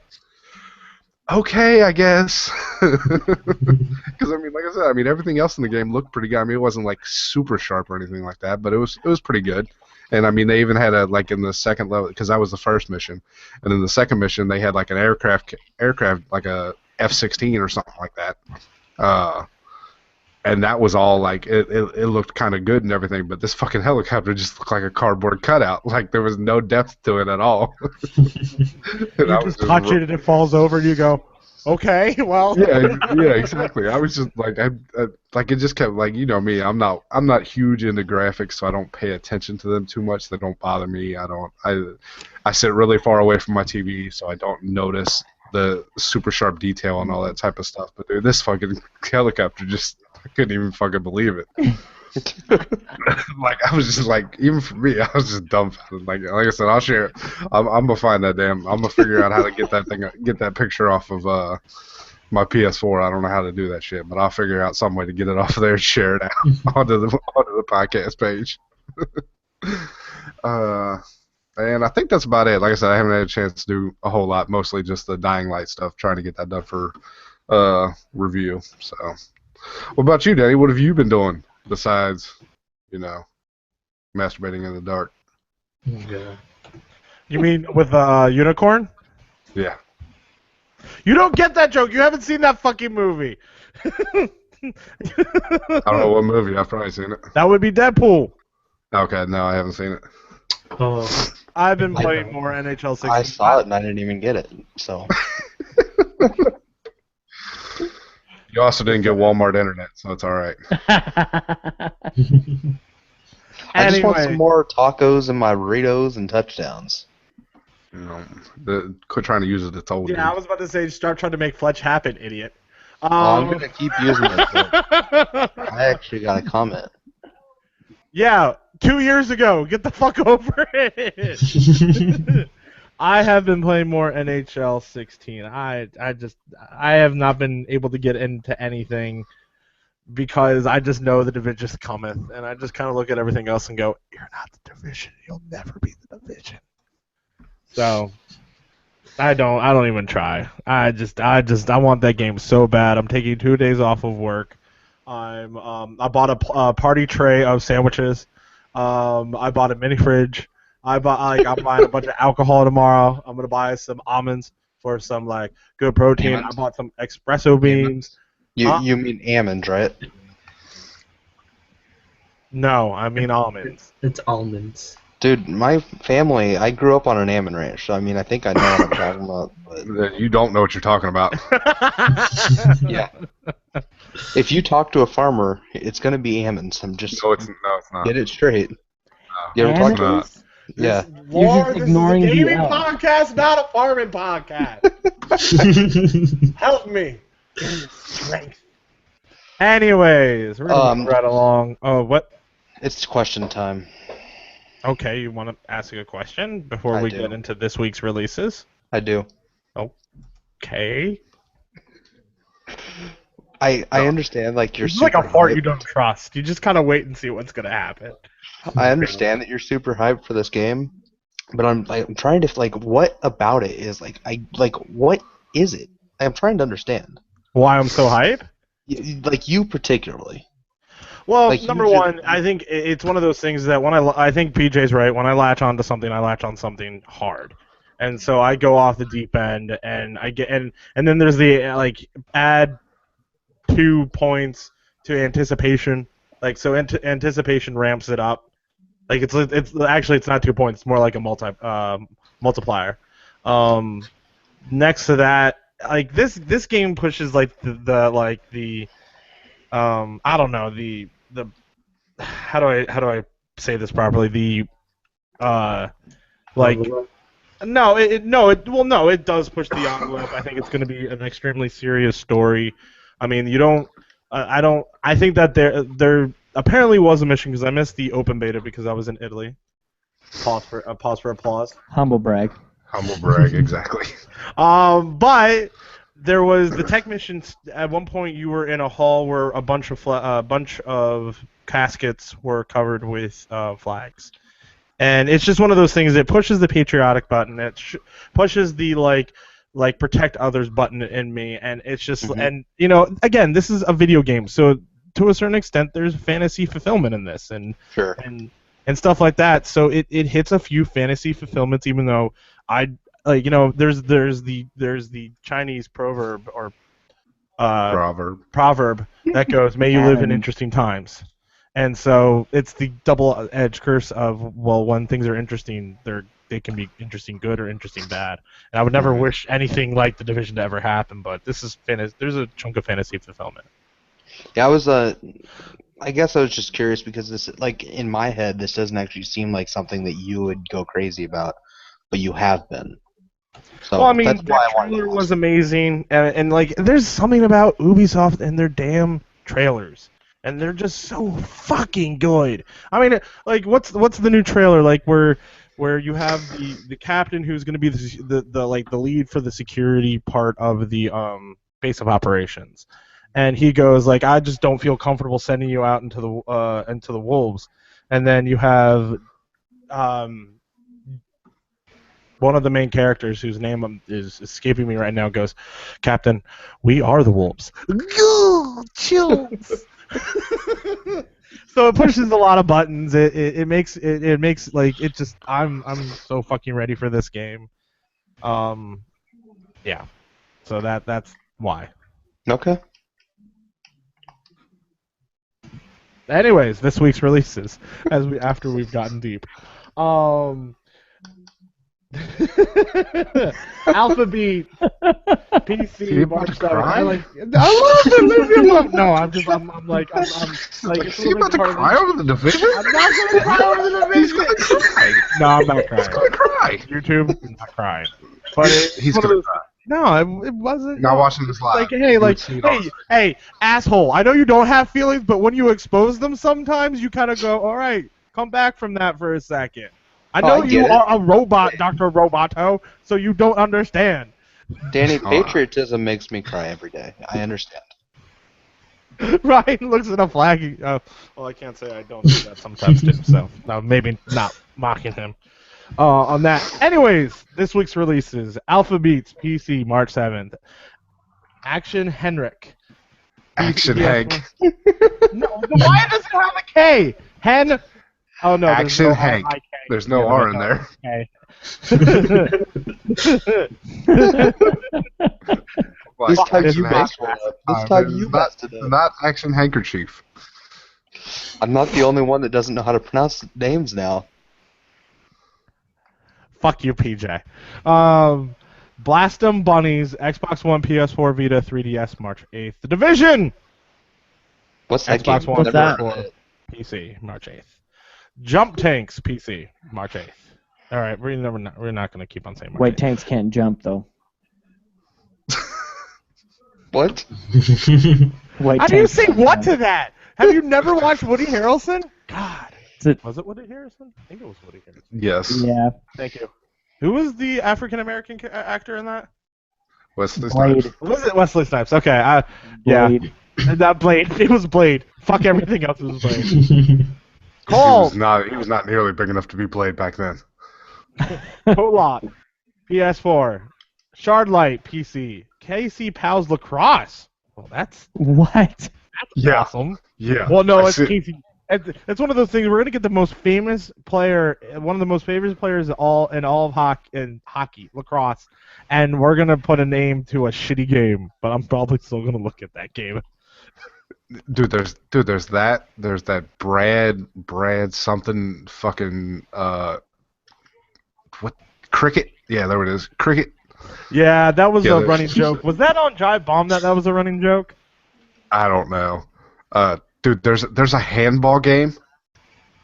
okay, I guess. Because I mean, like I said, I mean everything else in the game looked pretty good. I mean, it wasn't like super sharp or anything like that, but it was pretty good. And I mean, they even had in the second level, because that was the first mission, and in the second mission they had like an aircraft like a F-16 or something like that. And that was all like it looked kind of good and everything, but this fucking helicopter just looked like a cardboard cutout. Like there was no depth to it at all. You just touch it and it falls over, and you go, okay, well. Yeah, exactly. I was just like, I like it just kept like, you know me, I'm not huge into graphics, so I don't pay attention to them too much. They don't bother me. I sit really far away from my TV, so I don't notice the super sharp detail and all that type of stuff. But dude, this fucking helicopter just, I couldn't even fucking believe it. Like I was just like, even for me, I was just dumbfounded. Like I said, I'll share it. I'm gonna find that I'm gonna figure out how to get that picture off of my PS4. I don't know how to do that shit, but I'll figure out some way to get it off of there and share it out onto the podcast page. And I think that's about it. Like I said, I haven't had a chance to do a whole lot. Mostly just the Dying Light stuff, trying to get that done for review. So, what about you, Danny? What have you been doing besides, masturbating in the dark? Yeah. You mean with a unicorn? Yeah. You don't get that joke. You haven't seen that fucking movie. I don't know what movie. I've probably seen it. That would be Deadpool. Okay, no, I haven't seen it. Oh. I've been playing more NHL 16. I saw it and I didn't even get it. So. You also didn't get Walmart internet, so it's all right. I just want some more tacos and my burritos and touchdowns. Quit trying to use it. It's old. Yeah, I was about to say, start trying to make Fletch happen, idiot. I'm gonna keep using it. I actually got a comment. Yeah, 2 years ago. Get the fuck over it. I have been playing more NHL 16. I have not been able to get into anything because I just know the division cometh, and I just kind of look at everything else and go, "You're not the division. You'll never be the division." So I don't even try. I want that game so bad. I'm taking 2 days off of work. I bought a party tray of sandwiches. I bought a mini fridge. I'm buying a bunch of alcohol tomorrow. I'm gonna buy some almonds for some good protein. Almonds? I bought some espresso beans. You mean almonds, right? No, I mean almonds. It's almonds. Dude, my family, I grew up on an almond ranch, so I mean, I think I know what I'm talking about. But You don't know what you're talking about. yeah. If you talk to a farmer, it's gonna be almonds. I'm just No, it's not. get it straight. No. You ever talk to Almonds? Yeah. You're just ignoring this is a the gaming L. podcast, not a farming podcast. Help me. Strength. Anyways, we're gonna move right along. Oh, what? It's question time. Okay, you want to ask a question before we get into this week's releases? I do. Okay. I understand like you're It's like a super fart hyped. you don't trust. You just kind of wait and see what's gonna happen. I understand that you're super hyped for this game, but I'm trying to like what about it is what is it? I'm trying to understand. Why I'm so hype? Like you particularly. Well, Like you number just one, I think it's one of those things that when I think PJ's right. When I latch onto something, I latch on something hard, and so I go off the deep end, and I get and then there's the like add 2 points to anticipation. Like so, anticipation ramps it up. Like it's actually it's not 2 points. It's more like a multiplier. Next to that, like this game pushes like the I don't know the how do I say this properly? The like no, it does push the envelope. I think it's going to be an extremely serious story. I mean, you don't I think that there apparently was a mission because I missed the open beta because I was in Italy. Pause for applause. Humble brag. Humble brag, exactly. But there was the tech mission. At one point, you were in a hall where a bunch of caskets were covered with flags, and it's just one of those things that pushes the patriotic button. It pushes the like protect others button in me, and it's just and you know again this is a video game, so to a certain extent there's fantasy fulfillment in this, and sure. and stuff like that. So it hits a few fantasy fulfillments, even though I like you know there's the Chinese proverb or proverb that goes, "May you live in interesting times," and so it's the double-edged curse of well, when things are interesting, they can be interesting good or interesting bad. And I would never wish anything like the Division to ever happen, but this is there's a chunk of fantasy fulfillment. Yeah, I guess I was just curious because this, like, in my head, this doesn't actually seem like something that you would go crazy about, but you have been. So well, I mean, that's why that trailer was amazing, and like, there's something about Ubisoft and their damn trailers, and they're just so fucking good. I mean, like, what's the new trailer like where you have the captain who's going to be the lead for the security part of the base of operations. And he goes like, I just don't feel comfortable sending you out into the wolves. And then you have one of the main characters whose name is escaping me right now goes, Captain, we are the wolves. Chills. So it pushes a lot of buttons. It makes like it just I'm so fucking ready for this game. Yeah. So that's why. Okay. Anyways, this week's releases, after we've gotten deep. Alphabet, PC, March 7th. I love it. Leave me alone. No, I'm like it's you about to cry over the Division? I'm not gonna cry over the Division. No, I'm not crying. He's gonna cry. YouTube, I'm not crying. But He's gonna cry. No, it wasn't. Not watching this live. Hey, asshole! I know you don't have feelings, but when you expose them, sometimes you kind of go, "All right, come back from that for a second." I know you are a robot, Dr. Roboto, so you don't understand. Danny, patriotism makes me cry every day. I understand. Ryan looks at a flag. Well, I can't say I don't do that sometimes too. So no, maybe not mocking him. On that. Anyways, this week's releases: Alpha Beats, PC, March 7th. Action Henrik. Action Hank. No, why does it have a K? Oh no, Action Hank. There's no R in there. Okay. This time you messed it up. Not Action Handkerchief. I'm not the only one that doesn't know how to pronounce names now. Fuck you, PJ. Blast 'em Bunnies, Xbox One, PS4, Vita, 3DS, March 8th. The Division! What's that Xbox game? One, What's that? PS4, PC, March 8th. Jump Tanks, PC, March 8th. All right, we're not going to keep on saying March 8th. White tanks can't jump though. What? White How do you tanks say can't what jump. to that? Have you never watched Woody Harrelson? God. Was it Woody Harrelson? I think it was Woody Harrelson. Yes. Yeah. Thank you. Who was the African-American actor in that? Wesley Blade. Snipes. Was it Wesley Snipes? Okay. Yeah. Blade. Not Blade. It was Blade. Fuck everything else. It was Blade. Cole. He was not nearly big enough to be Blade back then. Pollock. PS4. Shardlight. PC. KC Pals Lacrosse. Well, that's What? awesome. Yeah. Well, no, it's Casey. It's one of those things. We're gonna get the most famous player, one of the most famous players in all of hockey, lacrosse, and we're gonna put a name to a shitty game. But I'm probably still gonna look at that game. Dude, there's that Brad something fucking what cricket? Yeah, there it is. Cricket. Yeah, that was a running joke. Was that on Jive Bomb that was a running joke? I don't know. Dude, there's a handball game,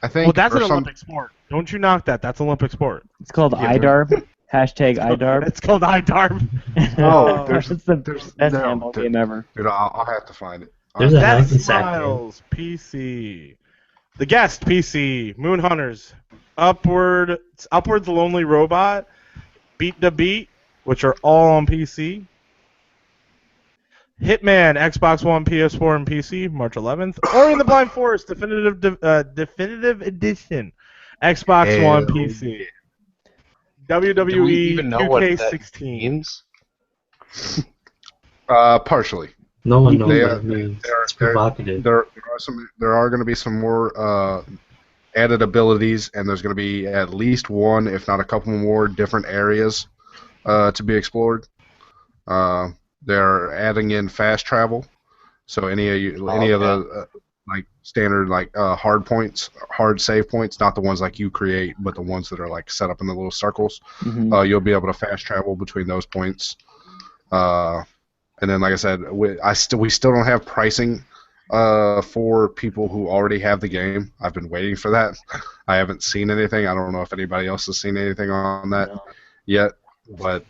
I think. Well, that's an Olympic sport. Don't you knock that. That's Olympic sport. It's called IDARB. Hashtag IDARB. It's called IDARB. Oh, That's the best handball game ever. Dude, I'll have to find it. There's a Death hacky sack game. Smiles, PC. The Guest, PC. Moon Hunters. Upwards Lonely Robot. Beat the Beat, which are all on PC. Hitman, Xbox One, PS4, and PC, March 11th. Ori and the Blind Forest, Definitive Edition, Xbox One, PC. WWE Do we even know what that 2K16. means? Partially. No one knows They what are- it means. There It's provocative. there are going to be some more added abilities, and there's going to be at least one, if not a couple more, different areas to be explored. They're adding in fast travel, so any of the like standard hard points, hard save points, not the ones like you create, but the ones that are like set up in the little circles. Mhm. You'll be able to fast travel between those points. And then, like I said, we still don't have pricing for people who already have the game. I've been waiting for that. I haven't seen anything. I don't know if anybody else has seen anything on that yet, but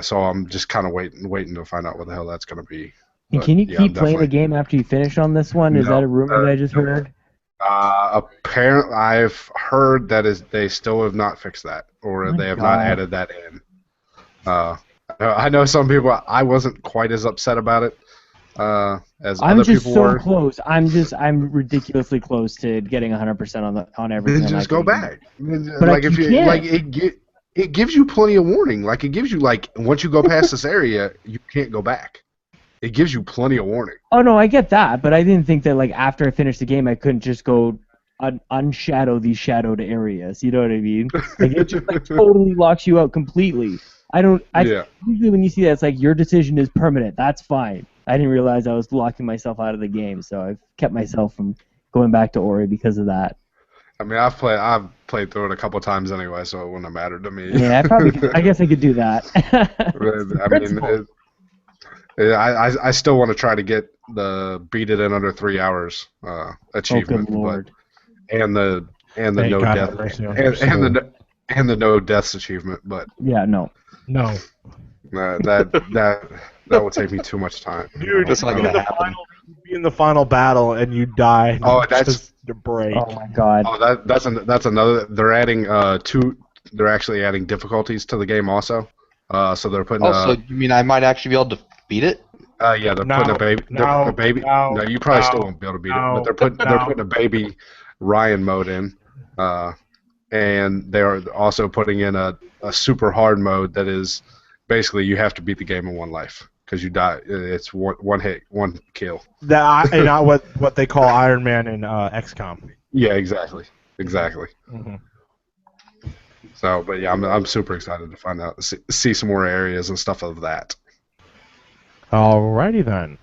so I'm just kind of waiting to find out what the hell that's going to be. And But, can you yeah, keep playing the definitely. game after you finish on this one? Is No, that a rumor that I just heard? Apparently, I've heard that they still have not fixed that, or My they have God. not added that in. I know some people. I wasn't quite as upset about it as I'm other just people so were. close. I'm ridiculously close to getting 100% on everything. Then on just that go game. back. But like if you you can't. like it gives you plenty of warning. Like it gives you once you go past this area, you can't go back. It gives you plenty of warning. Oh no, I get that, but I didn't think that after I finished the game, I couldn't just go unshadow these shadowed areas. You know what I mean? Like it just totally locks you out completely. Yeah. Usually when you see that, it's like your decision is permanent. That's fine. I didn't realize I was locking myself out of the game, so I've kept myself from going back to Ori because of that. I mean, I've played through it a couple times anyway, so it wouldn't have mattered to me. Yeah, I guess I could do that. I still want to try to get the beat it in under 3 hours achievement, Oh, good Lord. and the Thank no God death have mercy on your and the no deaths achievement, but Yeah, no. No. that will take me too much time. Dude, That's not you'd gonna happen. be in the final battle and you die. Oh, that's- just to break. Oh my God. Oh, that's another. They're adding They're actually adding difficulties to the game also. So they're putting. Oh, so you mean I might actually be able to beat it? Yeah, they're putting a baby. No, you probably still won't be able to beat it, but they're putting a baby Ryan mode in, and they're also putting in a super hard mode that is basically you have to beat the game in one life because you die. It's one hit, one kill. Not what they call Iron Man in XCOM. Yeah, exactly. Mm-hmm. So, but yeah, I'm super excited to find out, see some more areas and stuff of that. Alrighty then.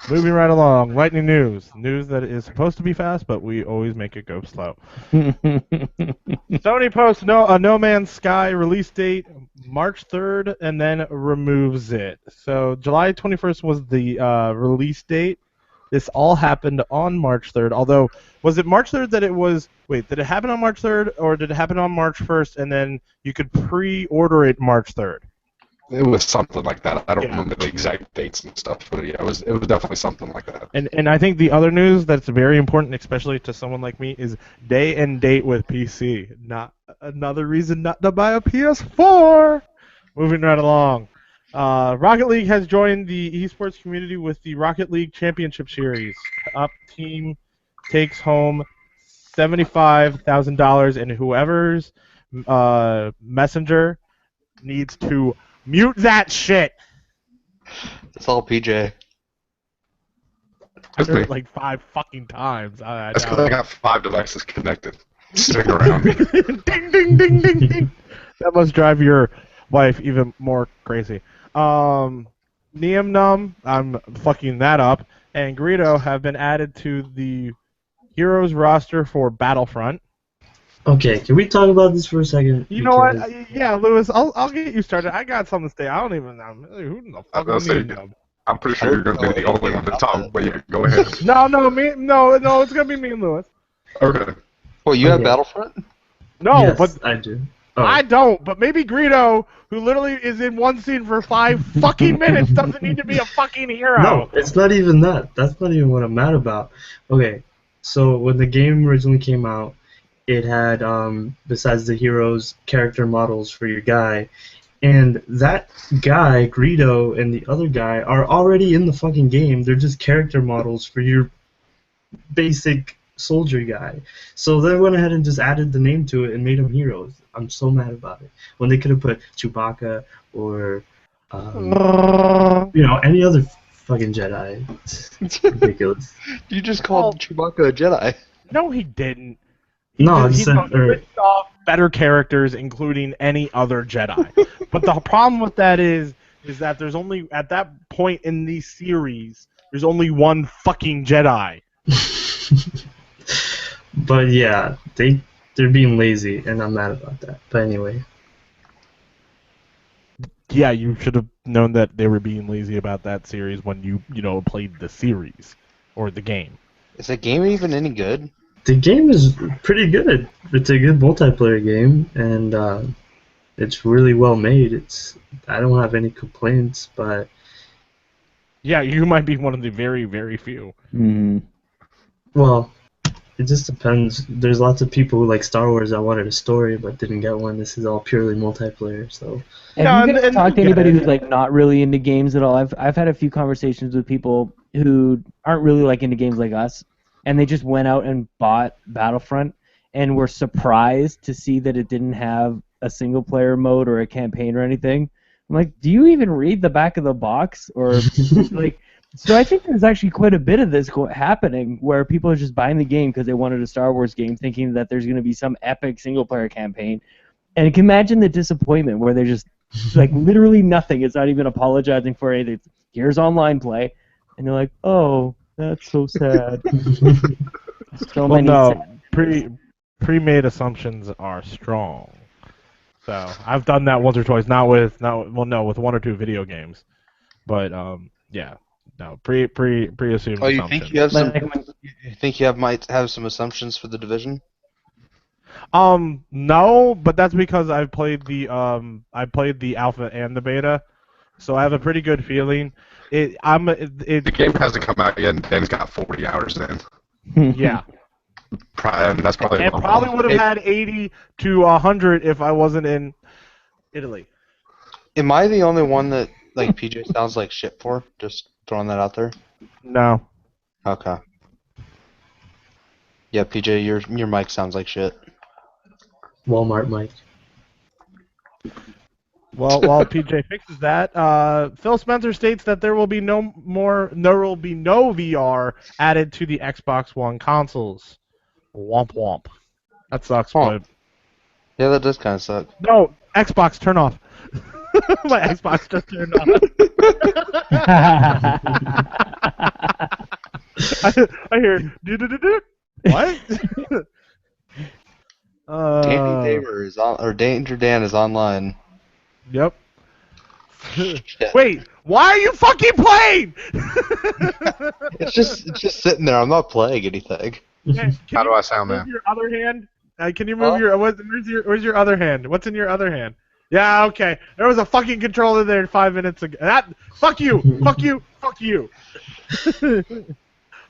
Moving right along. Lightning news. News that is supposed to be fast, but we always make it go slow. Sony posts a No Man's Sky release date March 3rd and then removes it. So July 21st was the release date. This all happened on March 3rd. Although, was it March 3rd that it was... Wait, did it happen on March 3rd or did it happen on March 1st and then you could pre-order it March 3rd? It was something like that. I don't Yeah. remember the exact dates and stuff, but yeah, it was definitely something like that. And I think the other news that's very important, especially to someone like me, is day and date with PC. Not another reason not to buy a PS4. Moving right along. Rocket League has joined the esports community with the Rocket League Championship Series. Up team takes home $75,000, and whoever's messenger needs to mute that shit. It's all PJ. That's me. Like 5 fucking times. That's because I got 5 devices connected. Stick around. Ding, ding, ding, ding, ding. That must drive your wife even more crazy. Neum Num, I'm fucking that up, and Greedo have been added to the Heroes roster for Battlefront. Okay, can we talk about this for a second? You know what? Yeah, Lewis, I'll get you started. I got something to say. I don't even know. Who the fuck is Neum Num? I'm pretty sure you're going to be the only one to talk, but yeah, go ahead. No, it's gonna be me and Lewis. Okay. Well, you have Battlefront? No, yes, but I do. Oh. I don't. But maybe Greedo, who literally is in one scene for 5 fucking minutes, doesn't need to be a fucking hero. No, it's not even that. That's not even what I'm mad about. Okay, so when the game originally came out, it had besides the heroes, character models for your guy. And that guy, Greedo, and the other guy are already in the fucking game. They're just character models for your basic soldier guy. So they went ahead and just added the name to it and made them heroes. I'm so mad about it. When they could have put Chewbacca or, any other fucking Jedi. It's ridiculous. You just called Chewbacca a Jedi. No, he didn't. No, He ripped off better characters, including any other Jedi. But the problem with that is that there's only, at that point in the series, there's only one fucking Jedi. But yeah, they're being lazy, and I'm mad about that. But anyway. Yeah, you should have known that they were being lazy about that series when you played the series or the game. Is the game even any good? The game is pretty good. It's a good multiplayer game, and it's really well made. I don't have any complaints, but yeah, you might be one of the very, very few. Mm-hmm. Well, it just depends. There's lots of people who like Star Wars that wanted a story but didn't get one. This is all purely multiplayer, so. Have you guys talked to anybody who's like not really into games at all? I've had a few conversations with people who aren't really like into games like us, and they just went out and bought Battlefront and were surprised to see that it didn't have a single player mode or a campaign or anything. I'm like, do you even read the back of the box? Or like, so I think there's actually quite a bit of this happening where people are just buying the game because they wanted a Star Wars game, thinking that there's going to be some epic single player campaign. And you can imagine the disappointment where they're just like literally nothing. It's not even apologizing for anything. It's, here's online play, and they're like, oh, that's so sad. So many sad. Pre-made assumptions are strong. So I've done that once or twice. With 1 or 2 video games, but yeah, no pre-assumed. Oh, you assumptions. think you have some? You think you might have some assumptions for the division? No, but that's because I've played the alpha and the beta, so I have a pretty good feeling. The game hasn't come out yet, and Dan's got 40 hours in. Yeah. That's probably. And probably would have had 80 to 100 if I wasn't in Italy. Am I the only one that like PJ sounds like shit for? Just throwing that out there. No. Okay. Yeah, PJ, your mic sounds like shit. Walmart mic. Well, while PJ fixes that, Phil Spencer states that there will be no VR added to the Xbox One consoles. Womp womp. That sucks, but yeah, that does kind of suck. No, Xbox, turn off. My Xbox just turned off. I hear do. What? Danny Damer is on, or Danger Dan is online. Yep. Wait, why are you fucking playing? It's just sitting there. I'm not playing anything. How do I sound now? Your other hand? Can you move where's your other hand? What's in your other hand? Yeah, okay. There was a fucking controller there 5 minutes ago. Fuck you. Fuck you. Fuck you.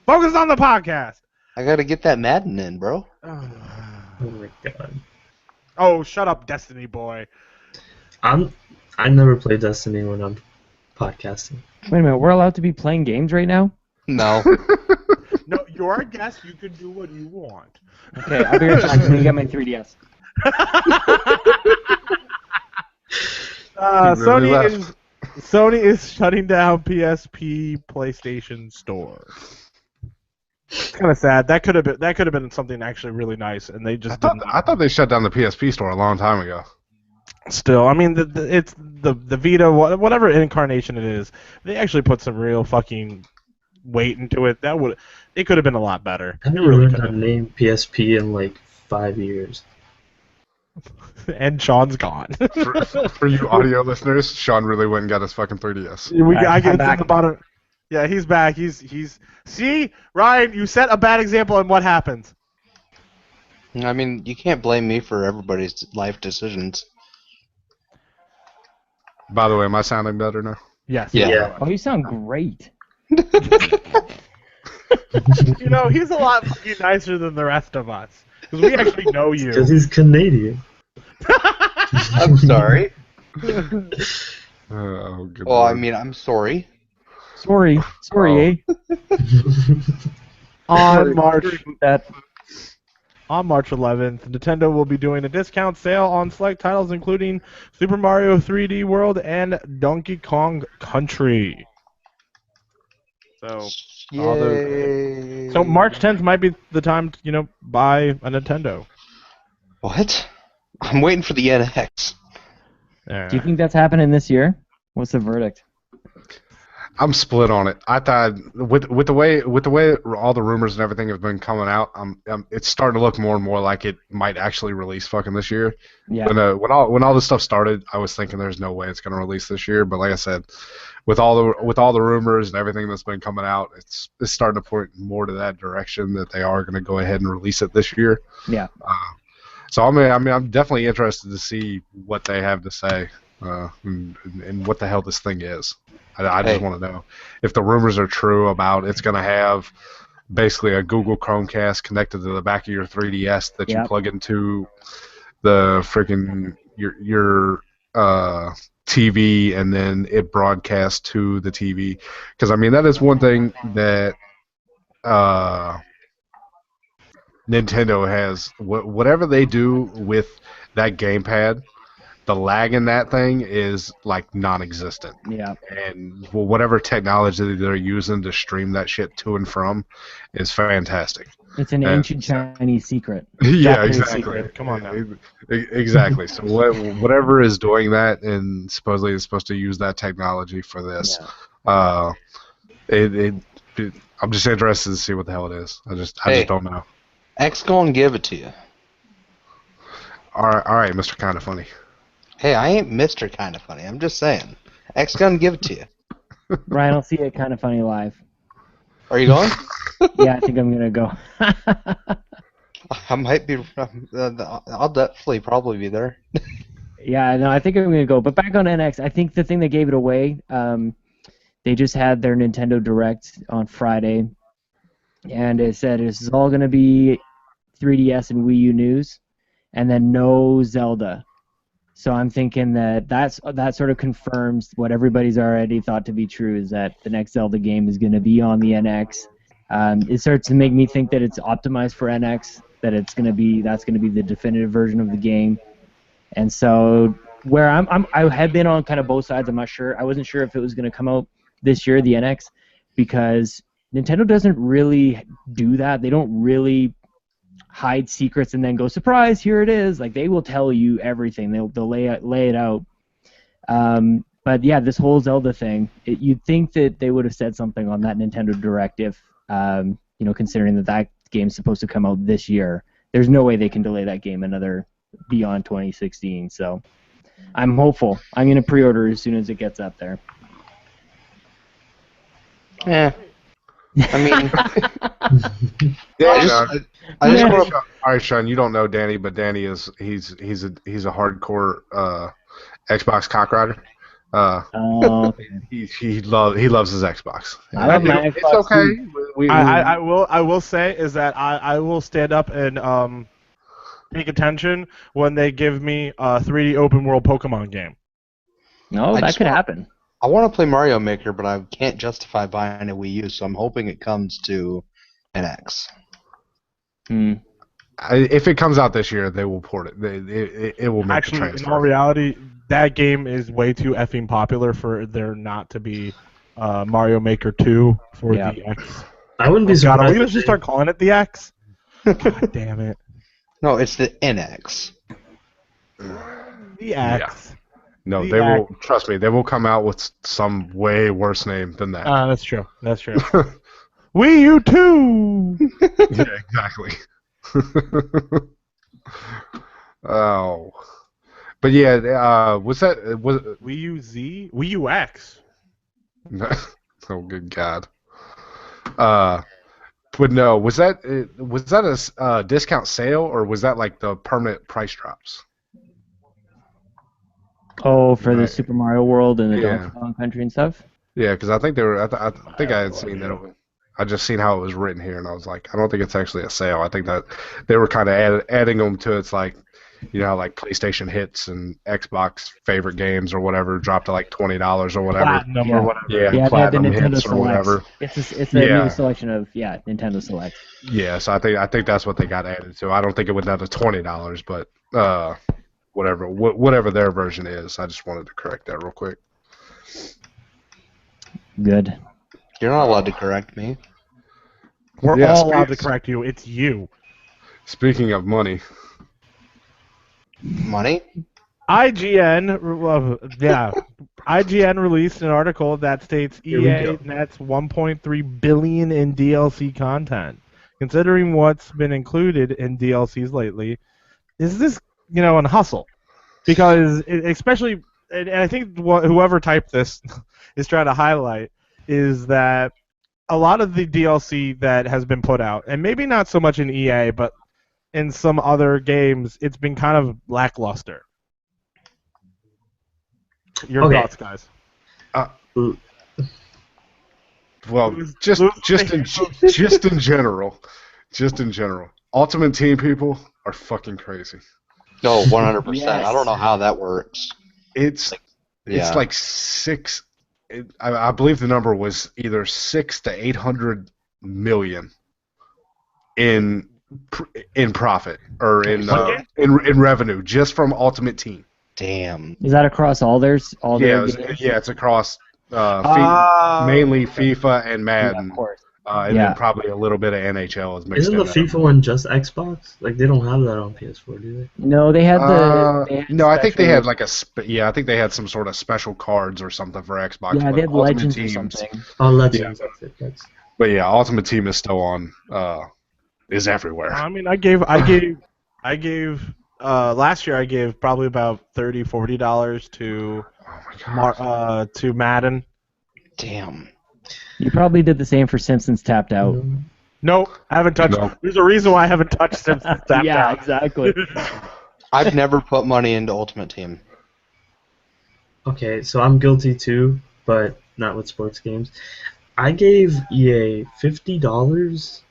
Focus on the podcast. I gotta get that Madden in, bro. Oh my god. Oh, shut up, Destiny boy. I never play Destiny when I'm podcasting. Wait a minute, we're allowed to be playing games right now? No. No, you're a guest. You can do what you want. Okay, I'll be right back. I'm gonna get my 3DS. He really left. Sony is shutting down PSP PlayStation Store. It's kind of sad. That could have been something actually really nice, and they just didn't. I thought they shut down the PSP store a long time ago. Still, I mean, it's the Vita, whatever incarnation it is. They actually put some real fucking weight into it. It could have been a lot better. I haven't It really learned could how to have. name PSP in like 5 years. And Sean's gone. For you audio listeners, Sean really went and got his fucking 3DS. I get I'm to back. the bottom. Yeah, he's back. He's. See, Ryan, you set a bad example, and what happens? I mean, you can't blame me for everybody's life decisions. By the way, am I sounding better now? Yes. Yeah. Oh, you sound great. You know, he's a lot fucking nicer than the rest of us because we actually know you. Because he's Canadian. I'm sorry. Oh, good Well, I lord. mean, I'm sorry. Sorry, eh? On March That 11th, Nintendo will be doing a discount sale on select titles, including Super Mario 3D World and Donkey Kong Country. So, Yay. so March 10th might be the time to, buy a Nintendo. What? I'm waiting for the NX. Yeah. do you think that's happening this year? What's the verdict? I'm split on it. I thought with the way all the rumors and everything have been coming out, it's starting to look more and more like it might actually release fucking this year. Yeah. When all this stuff started, I was thinking there's no way it's going to release this year. But like I said, with all the rumors and everything that's been coming out, it's starting to point more to that direction that they are going to go ahead and release it this year. Yeah. So I'm definitely interested to see what they have to say and what the hell this thing is. I just Hey. want to know if the rumors are true about it's going to have basically a Google Chromecast connected to the back of your 3DS that you Yep. plug into the freaking your TV and then it broadcasts to the TV. Because I mean that is one thing that Nintendo has. Whatever they do with that gamepad, the lag in that thing is like non-existent. Yeah. And whatever technology they're using to stream that shit to and from is fantastic. It's an ancient Chinese secret. Yeah, Japanese exactly. secret. Come on now. Exactly. So whatever is doing that and supposedly is supposed to use that technology for this, Yeah. I'm just interested to see what the hell it is. I just don't know. X gonna give it to you. All right, Mr. Kinda Funny. Hey, I ain't Mr. Kinda Funny. I'm just saying. X gonna give it to you. Ryan, I'll see it kind of funny live. Are you going? Yeah, I think I'm gonna go. I might be. I'll definitely probably be there. Yeah, no, I think I'm gonna go. But back on NX, I think the thing that gave it away, they just had their Nintendo Direct on Friday, and it said this is all gonna be 3DS and Wii U news, and then no Zelda. So I'm thinking that sort of confirms what everybody's already thought to be true, is that the next Zelda game is going to be on the NX. It starts to make me think that it's optimized for NX, that that's going to be the definitive version of the game. And so where I had been on kind of both sides. I'm not sure. I wasn't sure if it was going to come out this year, the NX, because Nintendo doesn't really do that. They don't really hide secrets and then go, surprise, here it is. Like, they will tell you everything. They'll lay it out. But yeah, this whole Zelda thing, you'd think that they would have said something on that Nintendo Direct if, considering that game's supposed to come out this year. There's no way they can delay that game another beyond 2016. So I'm hopeful. I'm going to pre-order as soon as it gets up there. Yeah. I mean, Yeah, I just Yeah. want to. all right, Sean. You don't know Danny, but Danny he's a hardcore Xbox cock rider. Oh, He loves his Xbox. I love my It's Xbox okay. too. I will say is that I will stand up and take attention when they give me a 3D open world Pokemon game. No, I that just could want- happen. I want to play Mario Maker, but I can't justify buying a Wii U, so I'm hoping it comes to an X. If it comes out this year, they will port it. It will make the Actually, transfer. in all reality, that game is way too effing popular for there not to be Mario Maker 2 for the X. I wouldn't be God, surprised. are we gonna just start calling it the X? God damn it. No, it's the NX. The X. No, The they will. X. Trust me, they will come out with some way worse name than that. That's true. That's true. Wii U 2! Yeah, exactly. Oh, but yeah, was Wii U Z? Wii U X. Oh, good God. But no, was that a discount sale, or was that like the permanent price drops? Oh, for the Right. Super Mario World and the Yeah. Donkey Kong Country and stuff? Yeah, because I think they were. I think I had seen that. I just seen how it was written here, and I was like, I don't think it's actually a sale. I think that they were kind of adding them to it's like, like PlayStation hits and Xbox favorite games or whatever dropped to like $20 or whatever. Platinum or whatever. Yeah, they had the platinum Nintendo hits or whatever. Selects. It's a new selection of Nintendo Selects. Yeah, so I think that's what they got added to. I don't think it went down to $20, but whatever their version is. I just wanted to correct that real quick. Good. You're not allowed to correct me. We're Yeah, all allowed to correct you. It's you. Speaking of money, Money? IGN released an article that states Here we EA go. nets 1.3 billion in DLC content. Considering what's been included in DLCs lately, is this an hustle? Because especially, and I think whoever typed this is trying to highlight is that a lot of the DLC that has been put out, and maybe not so much in EA, but in some other games, it's been kind of lackluster. Your Okay. thoughts, guys? well, just in general, Ultimate Team people are fucking crazy. No, 100%. Yes. I don't know how that works. It's Yeah. like six. I believe the number was either 600 to 800 million in profit or in revenue just from Ultimate Team. Damn. Is that across all their games? It's across mainly FIFA and Madden, of course. and then probably a little bit of NHL is mixed Isn't in the there. FIFA one just Xbox? Like they don't have that on PS4, do they? No, they had the. No, I think they had like I think they had some sort of special cards or something for Xbox. Yeah, but they had Ultimate Legends or Teams- something. Oh, Legends. That's it. That's... But yeah, Ultimate Team is still on. Is everywhere. I mean, I gave last year I gave probably about $30-$40 to Oh my God. to Madden. Damn. You probably did the same for Simpsons Tapped Out. Nope, I haven't touched. No. There's a reason why I haven't touched Simpsons Tapped Yeah, Out. exactly. I've never put money into Ultimate Team. Okay, so I'm guilty too, but not with sports games. I gave EA $50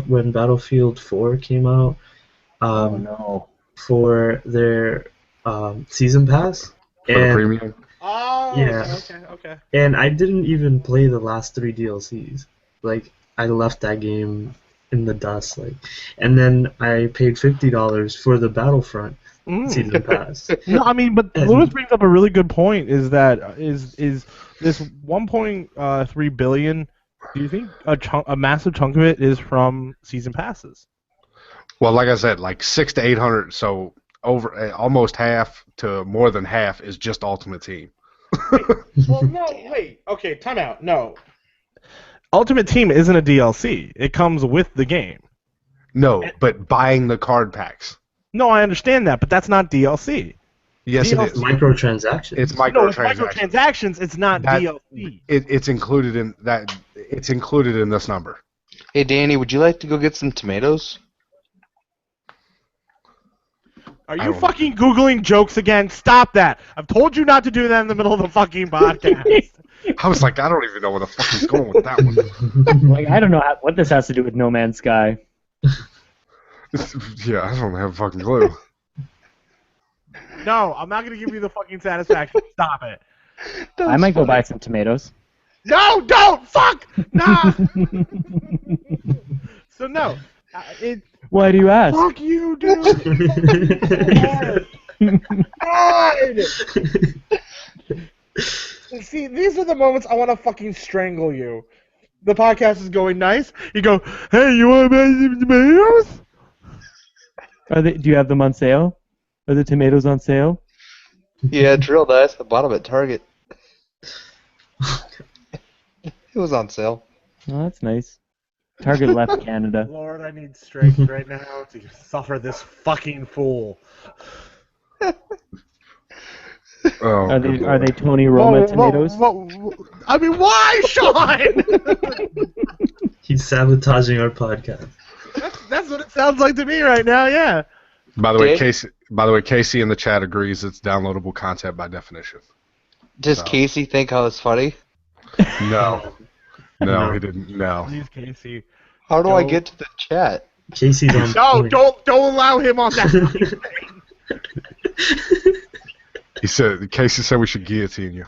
when Battlefield 4 came out. Oh no. For their season pass. For the premium. Oh, Yeah. okay. And I didn't even play the last 3 DLCs. Like I left that game in the dust. And then I paid $50 for the Battlefront season pass. No, I mean, but Lewis brings up a really good point. Is that is this 1.3 billion? Do you think a massive chunk of it is from season passes? Well, like I said, like 600 to 800. So over almost half to more than half is just Ultimate Team. Well, no, wait. Okay, time out. No. Ultimate Team isn't a DLC. It comes with the game. No, but buying the card packs. No, I understand that, but that's not DLC. Yes, it DLC. is. Microtransactions. It's No, it's microtransactions. microtransactions. It's not That- DLC. It's included in that. It's included in this number. Hey, Danny, would you like to go get some tomatoes? Are I you don't- fucking Googling jokes again? Stop that. I've told you not to do that in the middle of the fucking podcast. I was like, I don't even know where the fuck he's going with that one. Like I don't know what this has to do with No Man's Sky. Yeah, I don't have a fucking clue. No, I'm not going to give you the fucking satisfaction. Stop it. I might go buy some tomatoes. No, don't! Fuck! Nah! So no. Why do you ask? Fuck you, dude! God! See, these are the moments I want to fucking strangle you. The podcast is going nice. You go, hey, you want to buy some tomatoes? Do you have them on sale? Are the tomatoes on sale? Yeah, it's real nice. I bought them at Target. It was on sale. Oh, that's nice. Target left Canada. Lord, I need strength right now to suffer this fucking fool. Oh, Are they Tony Roma tomatoes? I mean, why, Sean? He's sabotaging our podcast. That's what it sounds like to me right now. Yeah. By the way, Dave? Casey in the chat agrees it's downloadable content by definition. Does So. Casey think I was funny? No, he didn't. No. Please, Casey. How do I get to the chat? Casey's on. No, don't allow him on that fucking thing. Casey said we should guillotine you.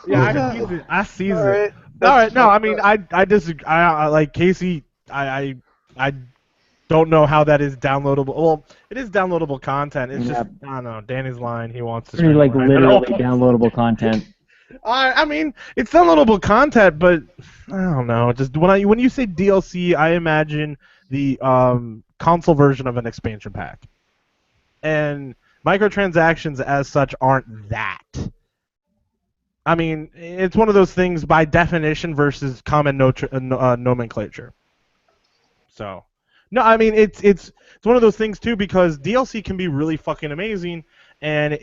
Yeah, I sees All it. right. All right, no, I mean, I disagree. I like Casey. I don't know how that is downloadable. Well, it is downloadable content. It's just I don't know. Danny's lying. He wants to. Pretty like literally downloadable content. I mean, it's downloadable content, but I don't know. Just when you say DLC, I imagine the console version of an expansion pack, and microtransactions as such aren't that. I mean, it's one of those things by definition versus common nomenclature. So, no, I mean it's one of those things too because DLC can be really fucking amazing, and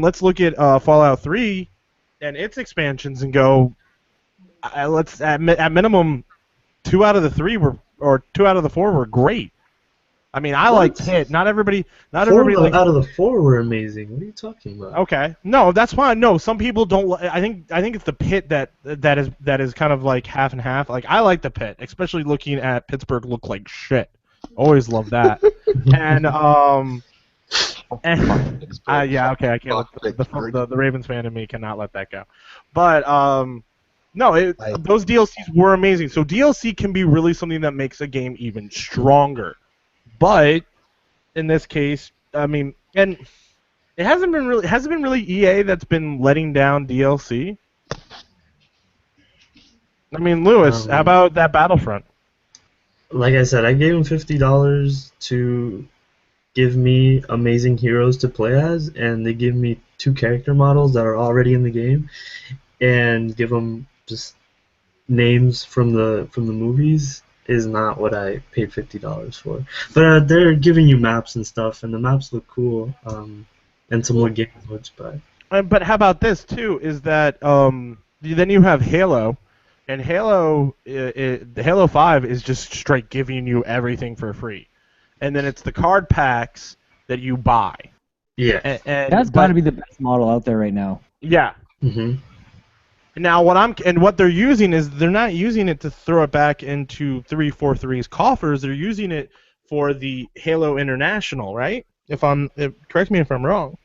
let's look at Fallout 3 and its expansions and go. Let's at minimum 2 out of the 3 or 2 out of the 4 were great. I mean, I like Pit. Not everybody likes. Out of the 4 were amazing. What are you talking about? Okay, no, that's fine. No, some people don't. I think it's the Pit that is kind of like half and half. Like I like the Pit, especially looking at Pittsburgh look like shit. Always love that. and yeah, okay, I can't. The Ravens fan in me cannot let that go. But no, those DLCs were amazing. So DLC can be really something that makes a game even stronger. But in this case, I mean, and it hasn't been really EA that's been letting down DLC. I mean, Lewis, how about that Battlefront? Like I said, I gave him $50 to give me amazing heroes to play as, and they give me 2 character models that are already in the game, and give them just names from the movies. Is not what I paid $50 for. But they're giving you maps and stuff, and the maps look cool, and some more game modes. But how about this too? Is that then you have Halo, and Halo 5 is just straight giving you everything for free, and then it's the card packs that you buy. Yeah, and That's got to be the best model out there right now. Yeah. Mm-hmm. Now what they're using is they're not using it to throw it back into 343's coffers. They're using it for the Halo International, right? Correct me if I'm wrong.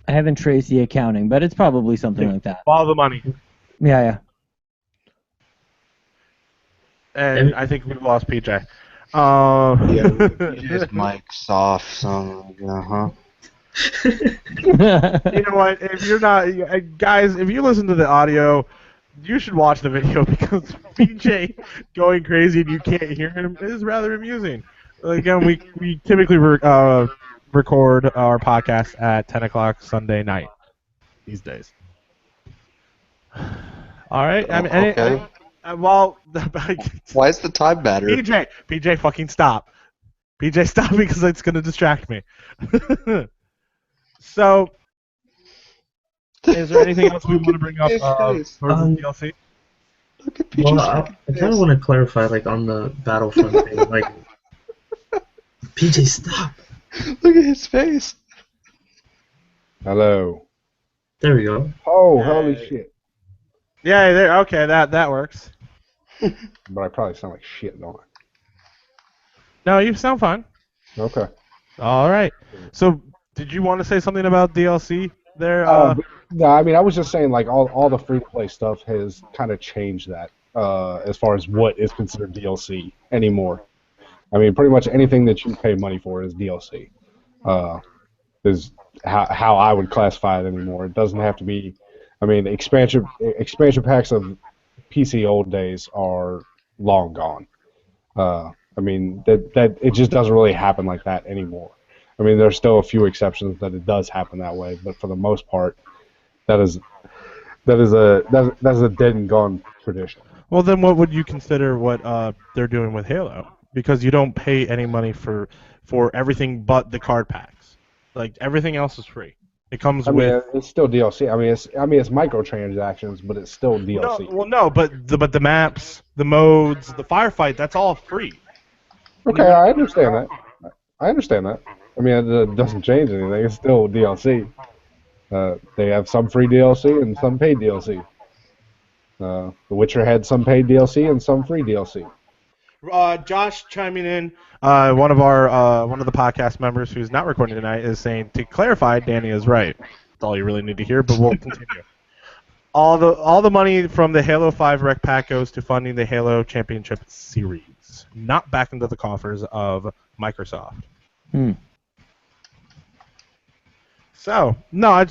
I haven't traced the accounting, but it's probably something like that. Follow the money. Yeah. And I think we've lost PJ. His mic's off, so You know what? If you're not, guys, if you listen to the audio, you should watch the video because PJ going crazy and you can't hear him is rather amusing. Again, we typically record our podcast at 10 o'clock Sunday night these days. All right. I mean, okay. Well, Why does the time matter? PJ, fucking stop. PJ, stop because it's gonna distract me. So, is there anything else we want to bring up towards the DLC? Well, I kind of want to clarify, like, on the Battlefront thing. Like, PJ, stop. Look at his face. Hello. There we go. Oh, holy shit. Yeah, there. Okay, that works. But I probably sound like shit, don't I? No, you sound fine. Okay. All right. So, did you want to say something about DLC there? No, I mean I was just saying like all the free to play stuff has kind of changed that as far as what is considered DLC anymore. I mean pretty much anything that you pay money for is DLC. Is how I would classify it anymore. It doesn't have to be. I mean expansion packs of PC old days are long gone. I mean that it just doesn't really happen like that anymore. I mean there's still a few exceptions that it does happen that way, but for the most part, that is that's a dead and gone tradition. Well, then what would you consider what they're doing with Halo? Because you don't pay any money for everything but the card packs. Like everything else is free. It comes I mean with it's still DLC. I mean it's microtransactions, but it's still DLC. no, but the maps, the modes, the firefight, that's all free. Okay, I understand that. I understand that. I mean it doesn't change anything. It's still DLC. They have some free DLC and some paid DLC. The Witcher had some paid DLC and some free DLC. Josh chiming in, one of the podcast members who's not recording tonight is saying, to clarify, Danny is right. That's all you really need to hear, but we'll continue. All the money from the Halo 5 Rec Pack goes to funding the Halo Championship Series, not back into the coffers of Microsoft. So, no,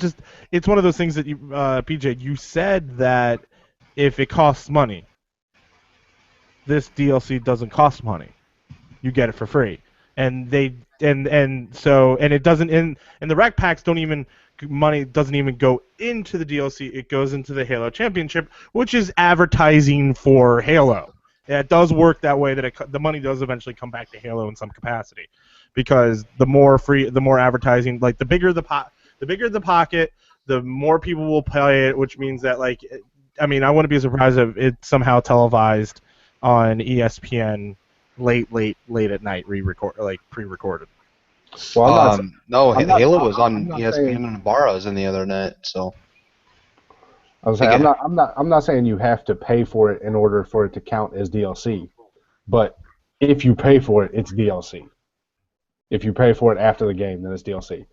it's one of those things that you, PJ, you said that if it costs money, this DLC doesn't cost money. You get it for free. And it doesn't and the rec packs money doesn't even go into the DLC, it goes into the Halo Championship, which is advertising for Halo. It does work that way that the money does eventually come back to Halo in some capacity. Because the more advertising, like the bigger the pocket, the more people will play it, which means that I wouldn't be surprised if it's somehow televised on ESPN late at night, pre-recorded. Well, Halo was on ESPN and Barrows in the other night, so. I'm not saying you have to pay for it in order for it to count as DLC, but if you pay for it, it's DLC. If you pay for it after the game, then it's DLC.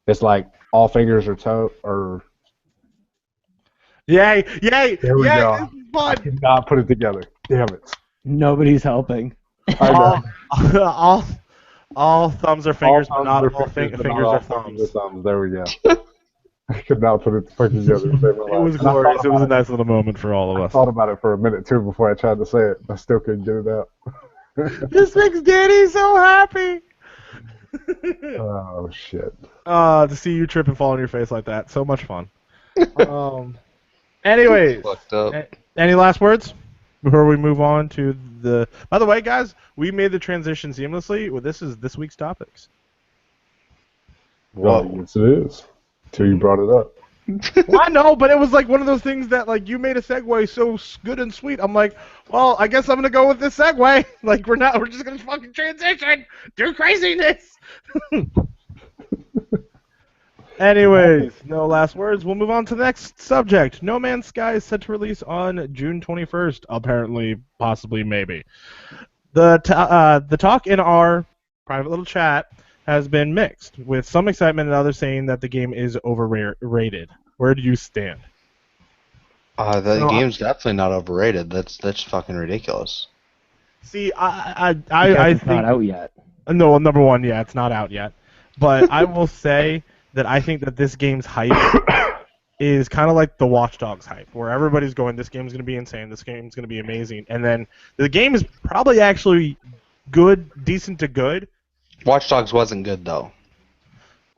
It's like all fingers are toe or. Yay! There we go. I did not put it together. Damn it. Nobody's helping. All thumbs are fingers, but not all fingers are thumbs. There we go. I could not put it together. It was glorious. It was a nice little moment for all of us. I thought about it for a minute, too, before I tried to say it. I still couldn't get it out. This makes Danny so happy! Oh, shit. To see you trip and fall on your face like that. So much fun. Anyways, any last words before we move on to the... By the way, guys, we made the transition seamlessly. Well, this is this week's topics. Well, yes, it is. Till you brought it up. Well, I know, but it was like one of those things that you made a segue so good and sweet. I'm like, well, I guess I'm gonna go with this segue. We're just gonna fucking transition, do craziness. Anyways, no last words. We'll move on to the next subject. No Man's Sky is set to release on June 21st. Apparently, possibly, maybe. The talk in our private little chat has been mixed, with some excitement and others saying that the game is overrated. Where do you stand? The game's definitely not overrated. That's fucking ridiculous. See, I it's think not out yet. No, number one, yeah, it's not out yet. But I will say that I think that this game's hype is kind of like the Watch Dogs hype, where everybody's going, this game's going to be insane, this game's going to be amazing, and then the game is probably actually good, decent to good. Watch Dogs wasn't good, though.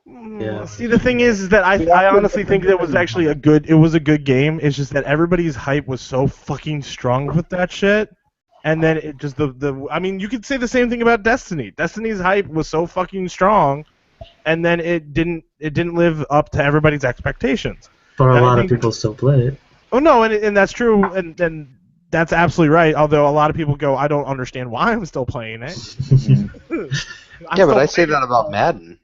Yeah. See, the thing is that I honestly think that it was actually a good game. It's just that everybody's hype was so fucking strong with that shit. And then it just I mean, you could say the same thing about Destiny. Destiny's hype was so fucking strong, and then it didn't live up to everybody's expectations. But a lot of people still play it. Oh no, and that's true, and that's absolutely right. Although a lot of people go, I don't understand why I'm still playing it. Yeah, but I say that about Madden.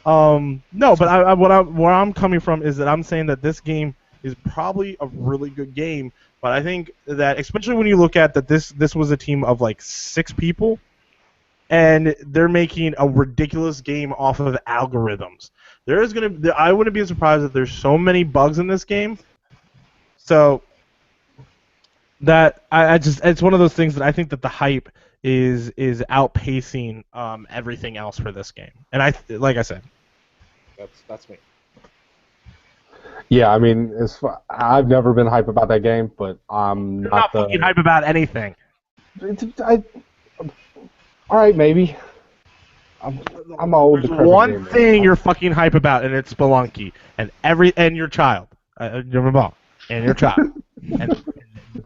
No, but where I'm coming from is that I'm saying that this game is probably a really good game, but I think that especially when you look at that this was a team of 6 people, and they're making a ridiculous game off of algorithms. I wouldn't be surprised if there's so many bugs in this game. So that I just it's one of those things that I think that the hype is outpacing everything else for this game. And like I said, that's me. Yeah, I mean, I've never been hype about that game, but I'm You're not fucking hype about anything. All right, maybe. I'm old. There's one thing you're fucking hype about, and it's Spelunky, and your child, your mom, and your child, and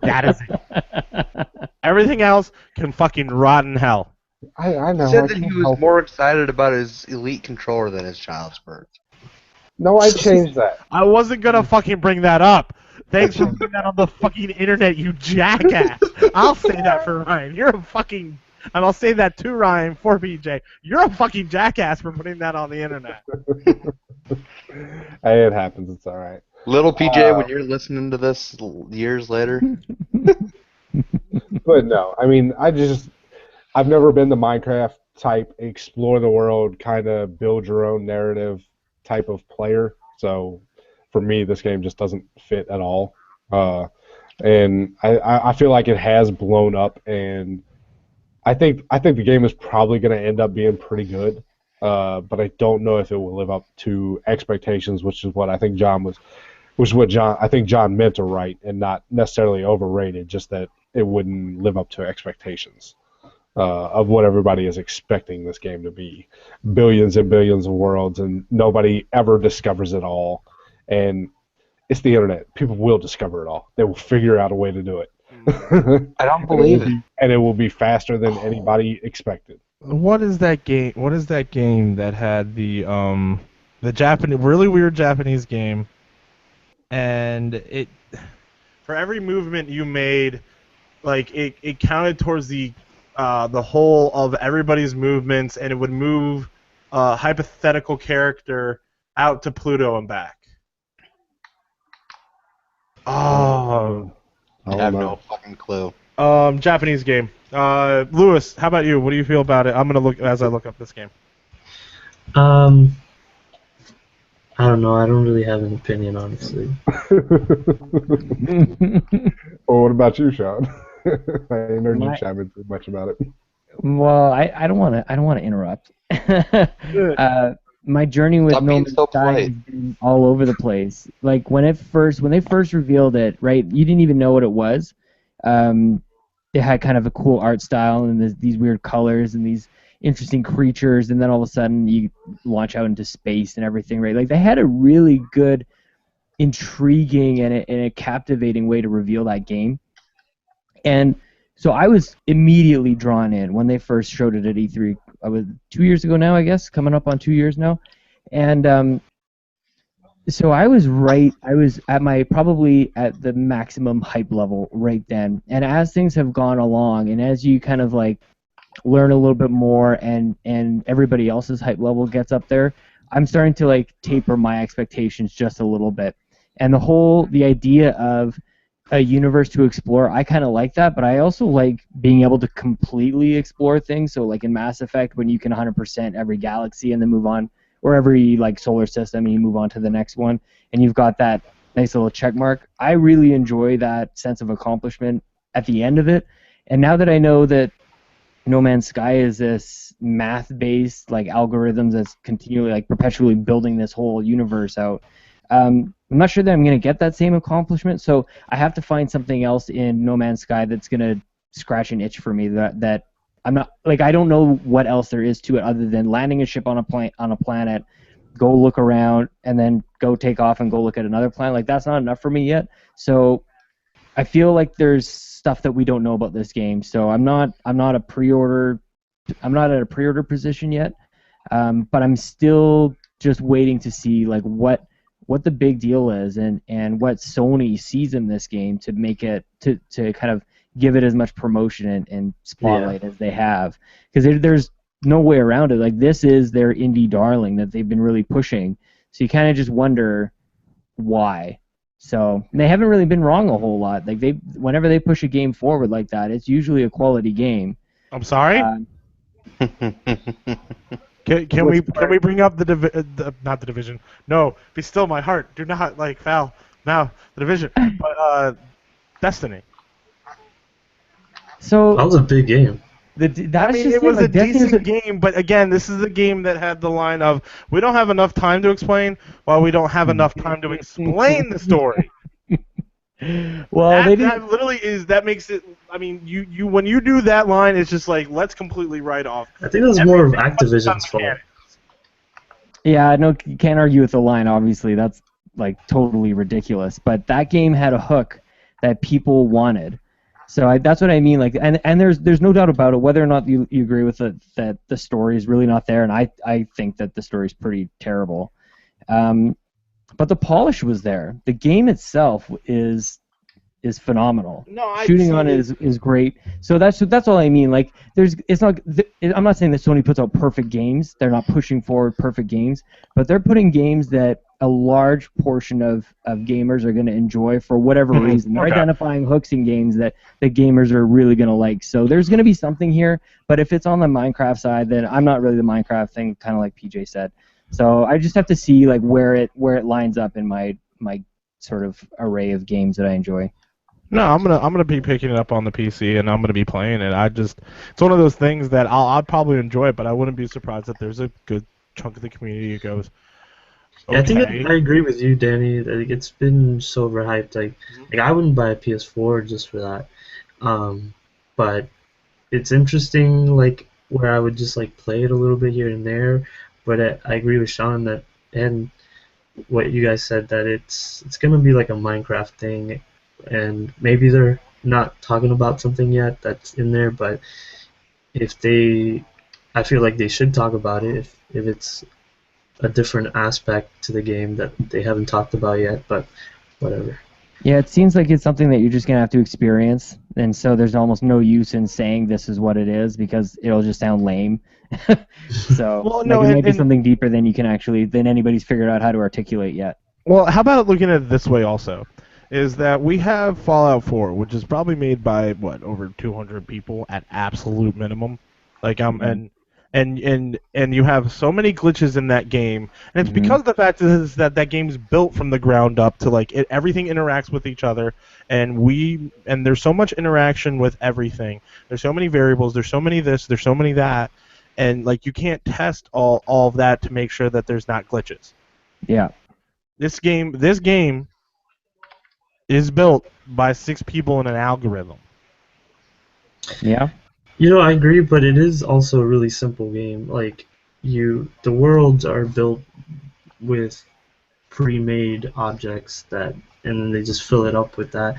that is it. Everything else can fucking rot in hell. I know. He said that he was more excited about his Elite controller than his child's birth. No, I changed that. I wasn't gonna fucking bring that up. Thanks for putting that on the fucking internet, you jackass. I'll say that for Ryan. You're a fucking... And I'll say that to Ryan for BJ. You're a fucking jackass for putting that on the internet. Hey, it happens. It's all right. Little PJ, when you're listening to this years later. But no, I mean, I've never been the Minecraft type, explore the world, kind of build your own narrative type of player. So for me, this game just doesn't fit at all. And I feel like it has blown up, and I think the game is probably going to end up being pretty good, but I don't know if it will live up to expectations, which is what I think John meant to write, and not necessarily overrated, just that it wouldn't live up to expectations of what everybody is expecting this game to be. Billions and billions of worlds, and nobody ever discovers it all. And it's the internet. People will discover it all. They will figure out a way to do it. I don't believe it. And it will be faster than anybody expected. What is that game? What is that game that had the Japanese, really weird Japanese game, and it, for every movement you made, like it counted towards the whole of everybody's movements, and it would move a hypothetical character out to Pluto and back. Oh. I have no fucking clue. Japanese game. Lewis, how about you? What do you feel about it? I'm gonna look as I look up this game. I don't know. I don't really have an opinion, honestly. Well, what about you, Sean? I ain't heard you chime in too much about it. Well, I don't want to interrupt. My journey with No Man's Sky has been all over the place. Like when they first revealed it, right? You didn't even know what it was. It had kind of a cool art style and these weird colors and these interesting creatures, and then all of a sudden you launch out into space and everything, right? Like they had a really good, intriguing and a captivating way to reveal that game. And so I was immediately drawn in when they first showed it at E3. I was 2 years ago now, I guess, coming up on 2 years now, and so I was probably at the maximum hype level right then. And as things have gone along, and as you kind of like learn a little bit more, and everybody else's hype level gets up there, I'm starting to like taper my expectations just a little bit. And the idea of a universe to explore, I kind of like that, but I also like being able to completely explore things. So like in Mass Effect, when you can 100% every galaxy and then move on, or every like solar system, and you move on to the next one, and you've got that nice little check mark. I really enjoy that sense of accomplishment at the end of it. And now that I know that No Man's Sky is this math-based like algorithms that's continually like perpetually building this whole universe out, I'm not sure that I'm going to get that same accomplishment, so I have to find something else in No Man's Sky that's going to scratch an itch for me that I'm not, like, I don't know what else there is to it other than landing a ship on a planet, go look around, and then go take off and go look at another planet. Like, that's not enough for me yet. So I feel like there's stuff that we don't know about this game. So I'm not at a pre-order position yet, but I'm still just waiting to see like what the big deal is and what Sony sees in this game to make it to kind of give it as much promotion and spotlight as they have, because there's no way around it. Like, this is their indie darling that they've been really pushing, so you kind of just wonder why. So they haven't really been wrong a whole lot. Like, whenever they push a game forward like that, it's usually a quality game. I'm sorry? Can we bring up not the division? No, be still, my heart. Do not foul now the division, but Destiny. So That was a big game. that's mean, just it was like a Destiny was decent game, but again, this is a game that had the line of we don't have enough time to explain, while we don't have enough time to explain the story. well, they didn't. That makes it. I mean, you when you do that line, it's just like let's completely write off. I think that's more of Activision's fault. Yeah, no, you can't argue with the line. Obviously, that's like totally ridiculous. But that game had a hook that people wanted. So that's what I mean. Like, and there's no doubt about it. Whether or not you agree with it, that the story is really not there, and I think that the story is pretty terrible. But the polish was there. The game itself is phenomenal. No, shooting on it is great. So that's all I mean. Like, I'm not saying that Sony puts out perfect games. They're not pushing forward perfect games, but they're putting games that a large portion of gamers are going to enjoy for whatever reason. They're identifying hooks in games that the gamers are really going to like. So there's going to be something here, but if it's on the Minecraft side, then I'm not really the Minecraft thing, kind of like PJ said. So I just have to see like where it lines up in my sort of array of games that I enjoy. No, I'm gonna be picking it up on the PC and I'm gonna be playing it. It's one of those things that I'll probably enjoy it, but I wouldn't be surprised that there's a good chunk of the community who goes. Okay. Yeah, I think I agree with you, Danny. Like, it's been so overhyped. Like I wouldn't buy a PS4 just for that. But it's interesting, like where I would just like play it a little bit here and there. But I agree with Sean that and what you guys said that it's gonna be like a Minecraft thing. And maybe they're not talking about something yet that's in there, but I feel like they should talk about it if it's a different aspect to the game that they haven't talked about yet, but whatever. Yeah, it seems like it's something that you're just going to have to experience, and so there's almost no use in saying this is what it is because it'll just sound lame. So well, no, it may be something deeper than anybody's figured out how to articulate yet. Well, how about looking at it this way also? Is that we have Fallout 4, which is probably made by over 200 people at absolute minimum. Like and you have so many glitches in that game, and it's because of the fact is that game's built from the ground up to like everything interacts with each other, and there's so much interaction with everything. There's so many variables. There's so many this. There's so many that, and like you can't test all of that to make sure that there's not glitches. Yeah. This game is built by 6 people in an algorithm. Yeah. I agree, but it is also a really simple game. Like the worlds are built with pre-made objects and then they just fill it up with that.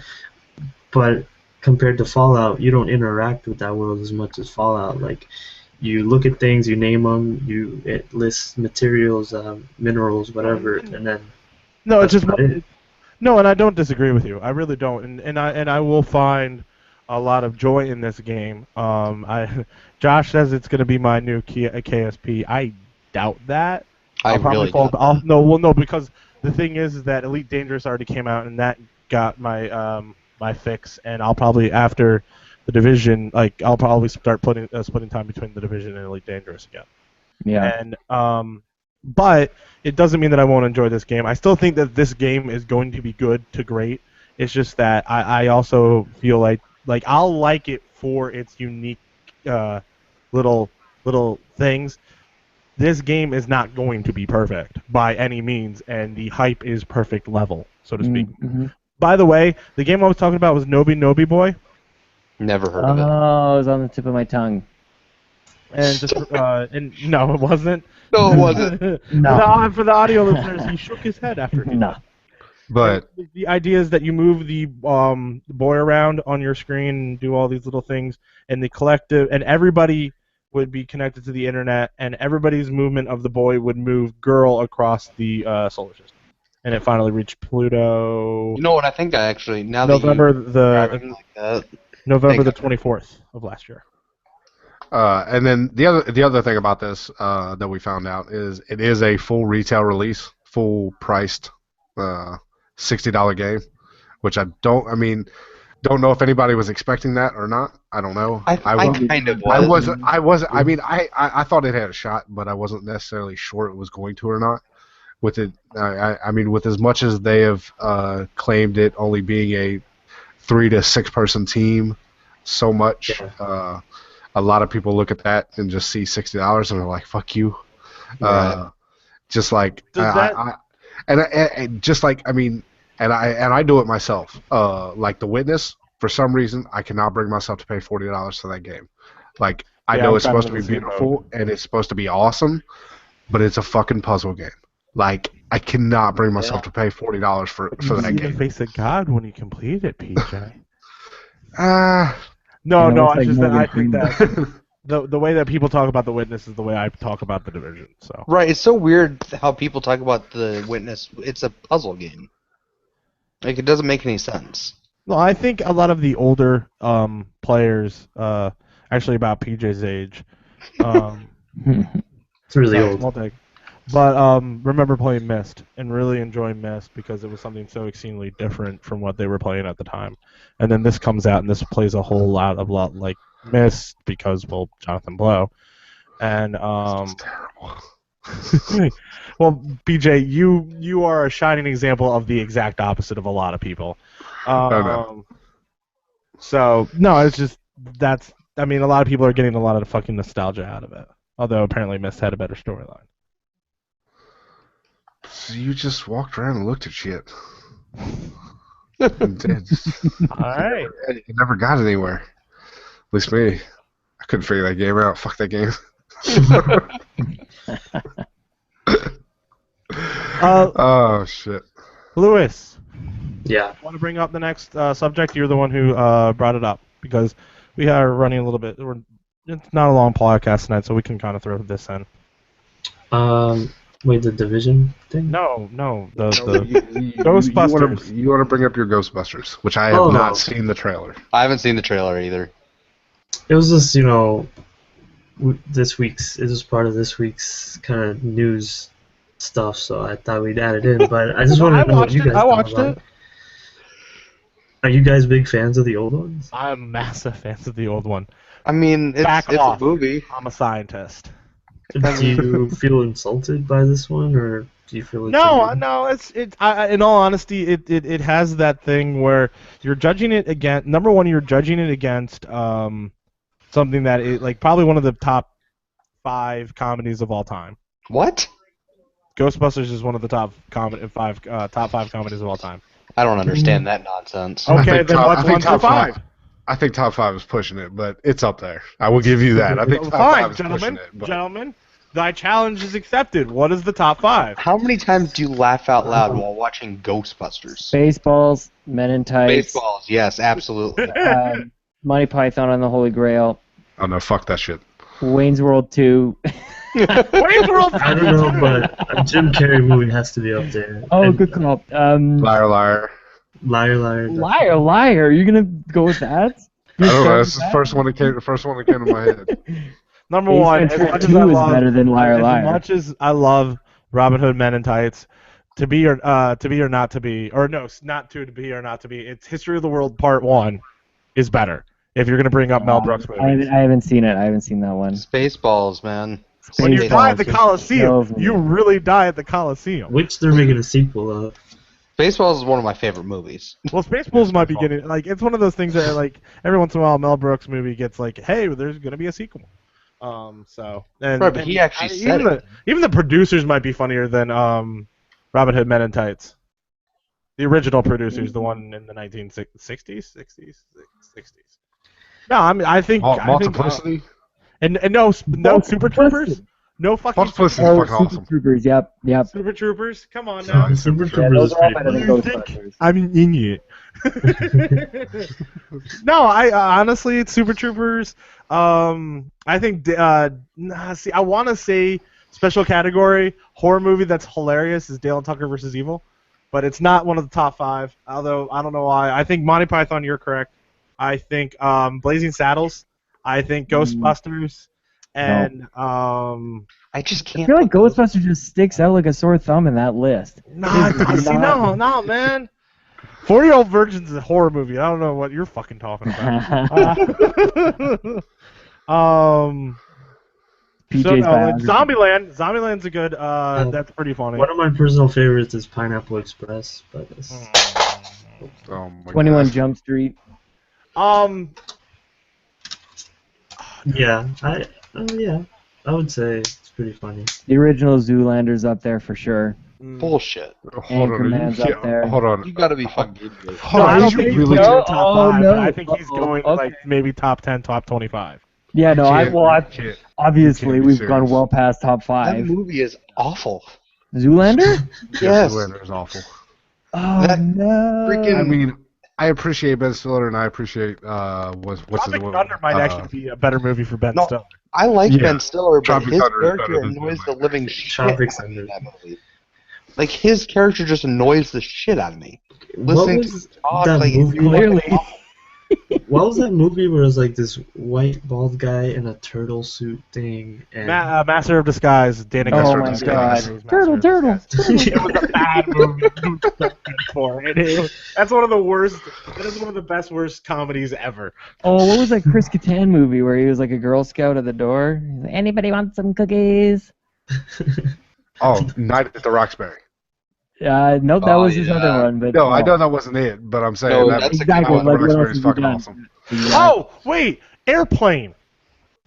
But compared to Fallout, you don't interact with that world as much as Fallout. Like you look at things, you name them, it lists materials, minerals, whatever, and then no, it's just no, and I don't disagree with you. I really don't, and I will find a lot of joy in this game. Josh says it's going to be my new KSP. I doubt that. No, because the thing is that Elite Dangerous already came out, and that got my my fix, and I'll probably after the Division, I'll probably start splitting time between the Division and Elite Dangerous again. Yeah. And but it doesn't mean that I won't enjoy this game. I still think that this game is going to be good to great. It's just that I also feel like I'll like it for its unique little things. This game is not going to be perfect by any means, and the hype is perfect level, so to speak. Mm-hmm. By the way, the game I was talking about was Nobi Boy. Never heard of it. Oh, it was on the tip of my tongue. And just and no, it wasn't. No, it wasn't. No. For the audio listeners, he shook his head after he No. But the idea is that you move the boy around on your screen and do all these little things, and the collective and everybody would be connected to the internet, and everybody's movement of the boy would move girl across the solar system, and it finally reached Pluto. You know what? I think I actually November the 24th of last year. And then the other thing about this that we found out is it is a full retail release, full priced $60 game, which I mean, Don't know if anybody was expecting that or not. I don't know. I kind of was. I mean, I thought it had a shot, but I wasn't necessarily sure it was going to or not. With it, I mean, with as much as they have claimed it only being a 3 to 6 person team, so much. A lot of people look at that and just see $60 and they're like, "Fuck you." Right. Just like just like I mean, and I do it myself. Like The Witness, for some reason, I cannot bring myself to pay $40 for that game. Like I know it's supposed to be beautiful and it's supposed to be awesome, but it's a fucking puzzle game. Like I cannot bring myself to pay $40 for that game. You face a god when you complete it, PJ. No, I think that the way that people talk about The Witness is the way I talk about The Division. So Right, it's so weird how people talk about The Witness. It's a puzzle game. Like, it doesn't make any sense. no, I think a lot of the older players, actually about PJ's age, It's really old. small take, but remember playing Myst and really enjoying Myst because it was something so exceedingly different from what they were playing at the time. And then this comes out and this plays a whole lot like Myst because, well, Jonathan Blow. And It's terrible. well, BJ, you are a shining example of the exact opposite of a lot of people. No. So no, it's just I mean, a lot of people are getting a lot of fucking nostalgia out of it. Although apparently Myst had a better storyline. So you just walked around and looked at shit. And did. All right. It never got anywhere. At least me. I couldn't figure that game out. Fuck that game. Oh shit. Lewis, Yeah. want to bring up the next subject? You're the one who brought it up because we are running a little bit. It's not a long podcast tonight, so we can kind of throw this in. Wait, the Division thing? No, the You Ghostbusters. You want to bring up your Ghostbusters, which I have not seen the trailer. I haven't seen the trailer either. It was just, it was part of this week's kind of news stuff, so I thought we'd add it in, but I just wanted to know what you guys I thought watched about it. Are you guys big fans of the old ones? I'm massive fans of the old one. I mean, it's a movie. I'm a scientist. Do you feel insulted by this one, or do you feel No. It's in all honesty, it has that thing where you're judging it against. Number one, you're judging it against something that is like probably one of the top 5 comedies of all time. What? Ghostbusters is one of the top 5 comedies of all time. I don't understand that nonsense. Okay, then what's 1 through 5? I think top 5 is pushing it, but it's up there. I will give you that. I think top 5 is pushing it. But... Gentlemen, thy challenge is accepted. What is the top 5? How many times do you laugh out loud while watching Ghostbusters? Spaceballs, Men in Tights. Spaceballs, yes, absolutely. Monty Python and the Holy Grail. Oh no, fuck that shit. Wayne's World 2. Wayne's World 2. I don't know, but a Jim Carrey movie has to be up there. Oh, And good call. Liar, liar. Liar. Liar. Are you gonna go with that? I don't know. That's the first one that came to my head. Number Ace 1, Ventura 2 is better than Liar, Liar. As much as I love Robin Hood Men in Tights, to be or not to be, or no, not to be or not to be, it's History of the World Part 1 is better. If you're gonna bring up Mel Brooks movies. I haven't seen it. I haven't seen that one. Spaceballs, man. When you die at the Coliseum, Kills me. you really die at the Coliseum. Which they're making a sequel of. Spaceballs is one of my favorite movies. Well, Spaceballs might be getting it's one of those things that like every once in a while Mel Brooks movie gets like, hey, there's gonna be a sequel. So and, Right, but he actually said it. Even the producers might be funnier than Robin Hood Men in Tights. The original producers, the one in the 1960s, 60s. No, I think Multiplicity? And no Super Troopers. No fucking Multiplicity Oh, is fucking awesome. Super Troopers. Yep. Super Troopers. Come on now. Super Yeah, Troopers those is are all pretty better funny. than Ghostbusters. I'm an idiot. No, I honestly, it's Super Troopers. I think I want to say special category horror movie that's hilarious is Dale and Tucker versus Evil, but it's not one of the top 5. Although I don't know why. I think Monty Python, you're correct. I think Blazing Saddles. I think Ghostbusters. And I just can't. I feel like Ghostbusters just sticks out like a sore thumb in that list. no, man. 4-Year-Old Virgin's a horror movie. I don't know what you're fucking talking about. PJ's So no, like biography. Zombieland. Zombieland's a good. That's pretty funny. One of my personal favorites is Pineapple Express, but it's, Oh my 21 gosh. Jump Street. yeah, I would say it's pretty funny. The original Zoolander's up there for sure. Bullshit. Hold on. Anchorman's You up there. Hold on. You gotta be fucking idiot. Hold No, on. I don't you think he's really going No, top oh, 5, no. but I think he's going Okay. like maybe top 10, top 25. Yeah, no, can't- you obviously can't be we've gone serious. well past top That 5. movie is awful. Zoolander? Yes. Zoolander is awful. Oh That no! freaking- I mean, I appreciate Ben Stiller and I appreciate what's Tropic his Thunder might actually be a better movie for Ben No. Stiller. I like Yeah. Ben Stiller, but Tropic his Thunder is better character than annoys the Zoolander. living shit Tropic out of me in Thunder. that movie. Like, his character just annoys the shit out of me. What Listening was to talk, that like, movie? Clearly. What was that movie where it was like this white bald guy in a turtle suit thing? And Master of Disguise. Danny Oh Glover my is god! Master of Turtle. Disguise. It was a bad movie. It was so good for it. That's one of the worst. That is one of the worst comedies ever. Oh, what was that Chris Kattan movie where he was like a Girl Scout at the door? He's like, anybody want some cookies? Oh, Night at the Roxbury. Nope, that Oh, was his yeah. other one. But No, I know that wasn't it, but I'm saying No, that that's exactly. Night at the Like, what else Roxbury is have you fucking done? awesome. Exactly. Oh, wait. Airplane.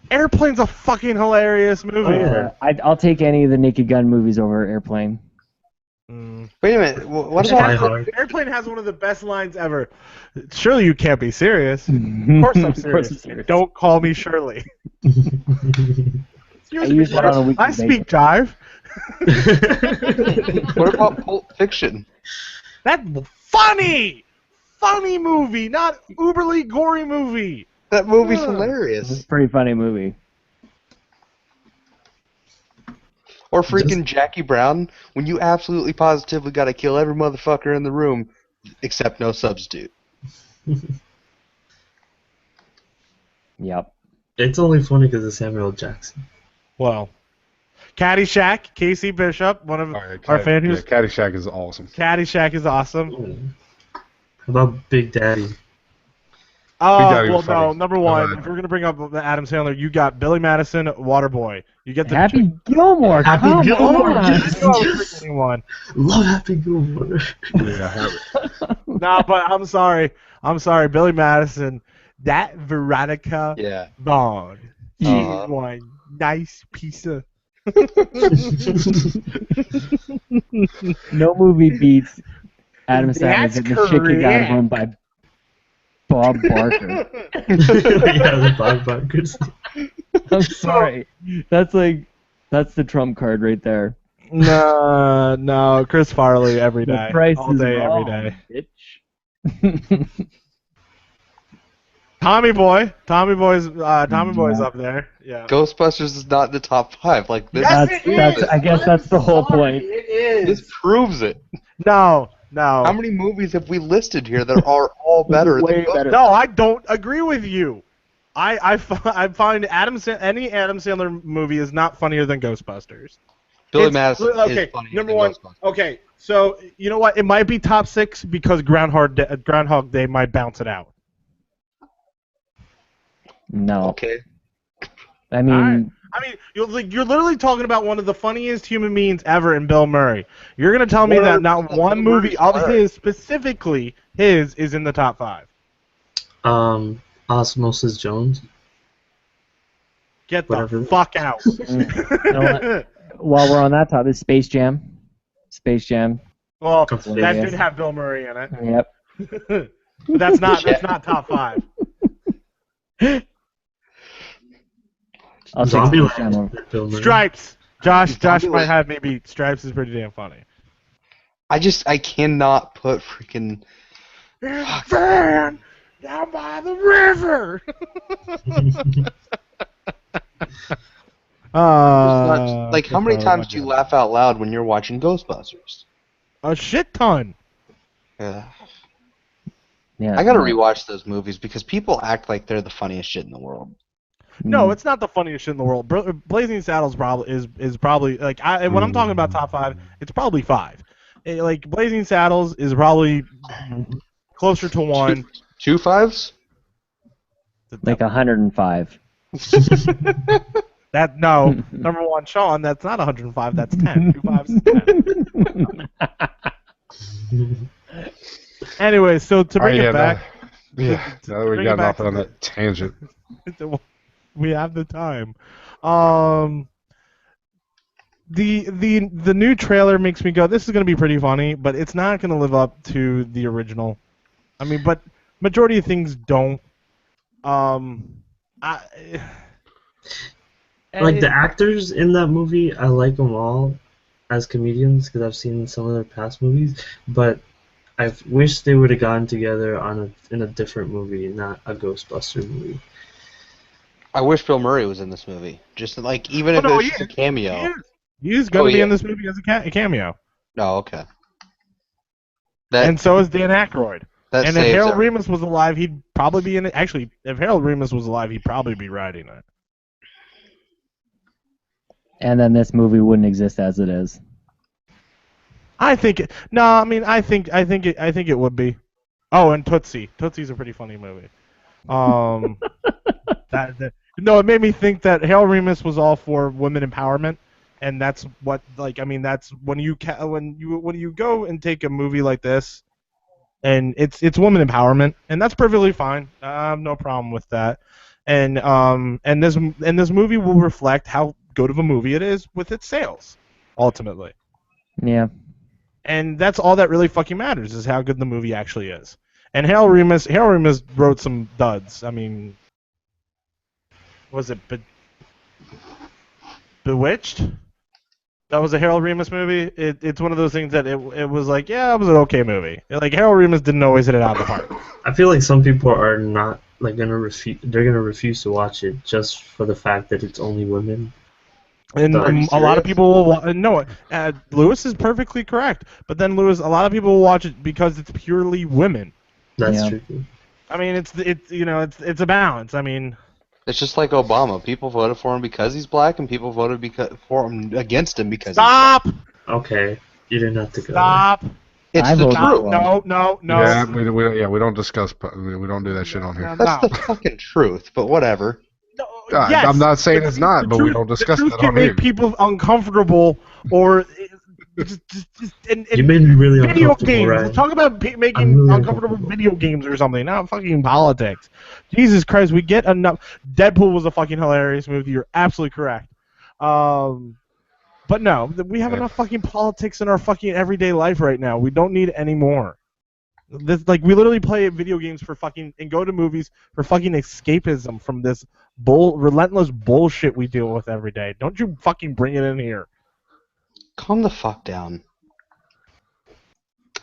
Airplane's a fucking hilarious movie. I'll take any of the Naked Gun movies over Airplane. Wait a minute. What Try about... hard. Airplane has one of the best lines ever. Surely you can't be serious. Of Of course I'm serious. Don't call me Shirley. Excuse me, use that on a weekly I speak jive. What about Pulp Fiction? That's funny! Funny movie, not uberly gory movie. That movie's Yeah. It's hilarious. a pretty funny movie. Or freaking Jackie Brown, when you absolutely positively gotta kill every motherfucker in the room, except no substitute. Yep. It's only funny because of Samuel Jackson. Well, Caddyshack, Casey Bishop, one of All right, our fan who's Caddyshack is awesome. Caddyshack is awesome. How about Big Daddy? Oh, Daddy well, was no. funny. Number one, if we're gonna bring up the Adam Sandler, you got Billy Madison, Waterboy. You get the Happy Gilmore. Happy come Gilmore, on. yes. You always forgetting one. Love Happy Gilmore. Yeah, I have it. No, but I'm sorry, Billy Madison. That Veronica Yeah. Vaughn. She's Uh-huh. one nice piece of. No movie beats Adam Sandler That's getting the shit kicked out of him correct. by Bob Barker. Yeah, the Bob Barkers. I'm sorry. That's the trump card right there. No, Chris Farley every The day, price all is day, every wrong, day. bitch. Tommy Boy's up there. Yeah. Ghostbusters is not in the top 5. Like, this, That's I guess that's the whole point. this proves it. No. How many movies have we listed here that are all better Way than better. No, I don't agree with you. I find any Adam Sandler movie is not funnier than Ghostbusters. Billy It's- Madison okay, is funnier number than one. Ghostbusters. Okay, so you know what? It might be top 6 because Groundhog Day might bounce it out. No. Okay. I mean, I mean, you're literally talking about one of the funniest human beings ever in Bill Murray. You're gonna tell me that not one movie of his, specifically his, is in the top 5. Osmosis Jones. Get the Whatever. fuck out. you know what? While we're on that topic, Space Jam. Well, Completely. that did have Bill Murray in it. Yep. But that's not top 5. I'll take Space Jam over. Zombieland. Bill Murray. Stripes. Josh Zombieland. might have me beat. Stripes is pretty damn funny. I cannot put freaking... Van down by the river. like, how many times do you laugh out loud when you're watching Ghostbusters? A shit ton. Yeah. Yeah. I gotta rewatch those movies because people act like they're the funniest shit in the world. No, it's not the funniest shit in the world. Blazing Saddles is probably like when I'm talking about top 5, it's probably 5. Like Blazing Saddles is probably closer to 1. Two fives? Like 105. That no, number 1, Sean. That's not 105. That's 10. 2 fives is 10. Anyway, so to bring it back. Now that we got off on that tangent. We have the time. The new trailer makes me go, this is going to be pretty funny, but it's not going to live up to the original. I mean, but majority of things don't. Like the actors in that movie, I like them all as comedians because I've seen some of their past movies, but I wish they would have gotten together in a different movie, not a Ghostbuster movie. I wish Bill Murray was in this movie. Just like, even if it's just a cameo. He's going to be in this movie as a cameo. Oh, okay. And so is Dan Aykroyd. And if Harold Ramis was alive, he'd probably be in it. Actually, if Harold Ramis was alive, he'd probably be writing it. And then this movie wouldn't exist as it is. I think it. No, I mean, I think it would be. Oh, and Tootsie. Tootsie's a pretty funny movie. No, it made me think that Harold Ramis was all for women empowerment, and that's what, like, I mean, that's when you go and take a movie like this, and it's women empowerment, and that's perfectly fine. I have no problem with that, and this movie will reflect how good of a movie it is with its sales, ultimately. Yeah. And that's all that really fucking matters, is how good the movie actually is. And Harold Ramis wrote some duds. I mean, was it Bewitched? That was a Harold Ramis movie. It's one of those things that it was like, yeah, it was an okay movie. Like, Harold Ramis didn't always hit it out of the park. I feel like some people are not like they're gonna refuse to watch it just for the fact that it's only women. And a lot of people will no. Lewis is perfectly correct, but then a lot of people will watch it because it's purely women. That's true. I mean, it's a balance. I mean, it's just like Obama. People voted for him because he's black, and people voted against him because Stop! he's black. Okay, you didn't have to go. Stop! It's the truth. No. Yeah, we don't discuss. We don't do that shit on here. That's the fucking truth. But whatever. No, yes, I'm not saying it's not, but we don't discuss that on here. The truth can make people uncomfortable, or just you made me really video uncomfortable. games. Right? Talk about making really uncomfortable video games or something, not fucking politics. Jesus Christ, we get enough. Deadpool was a fucking hilarious movie. You're absolutely correct. But no, we have enough fucking politics in our fucking everyday life right now. We don't need any more. We literally play video games for fucking and go to movies for fucking escapism from this relentless bullshit we deal with every day. Don't you fucking bring it in here. Calm the fuck down.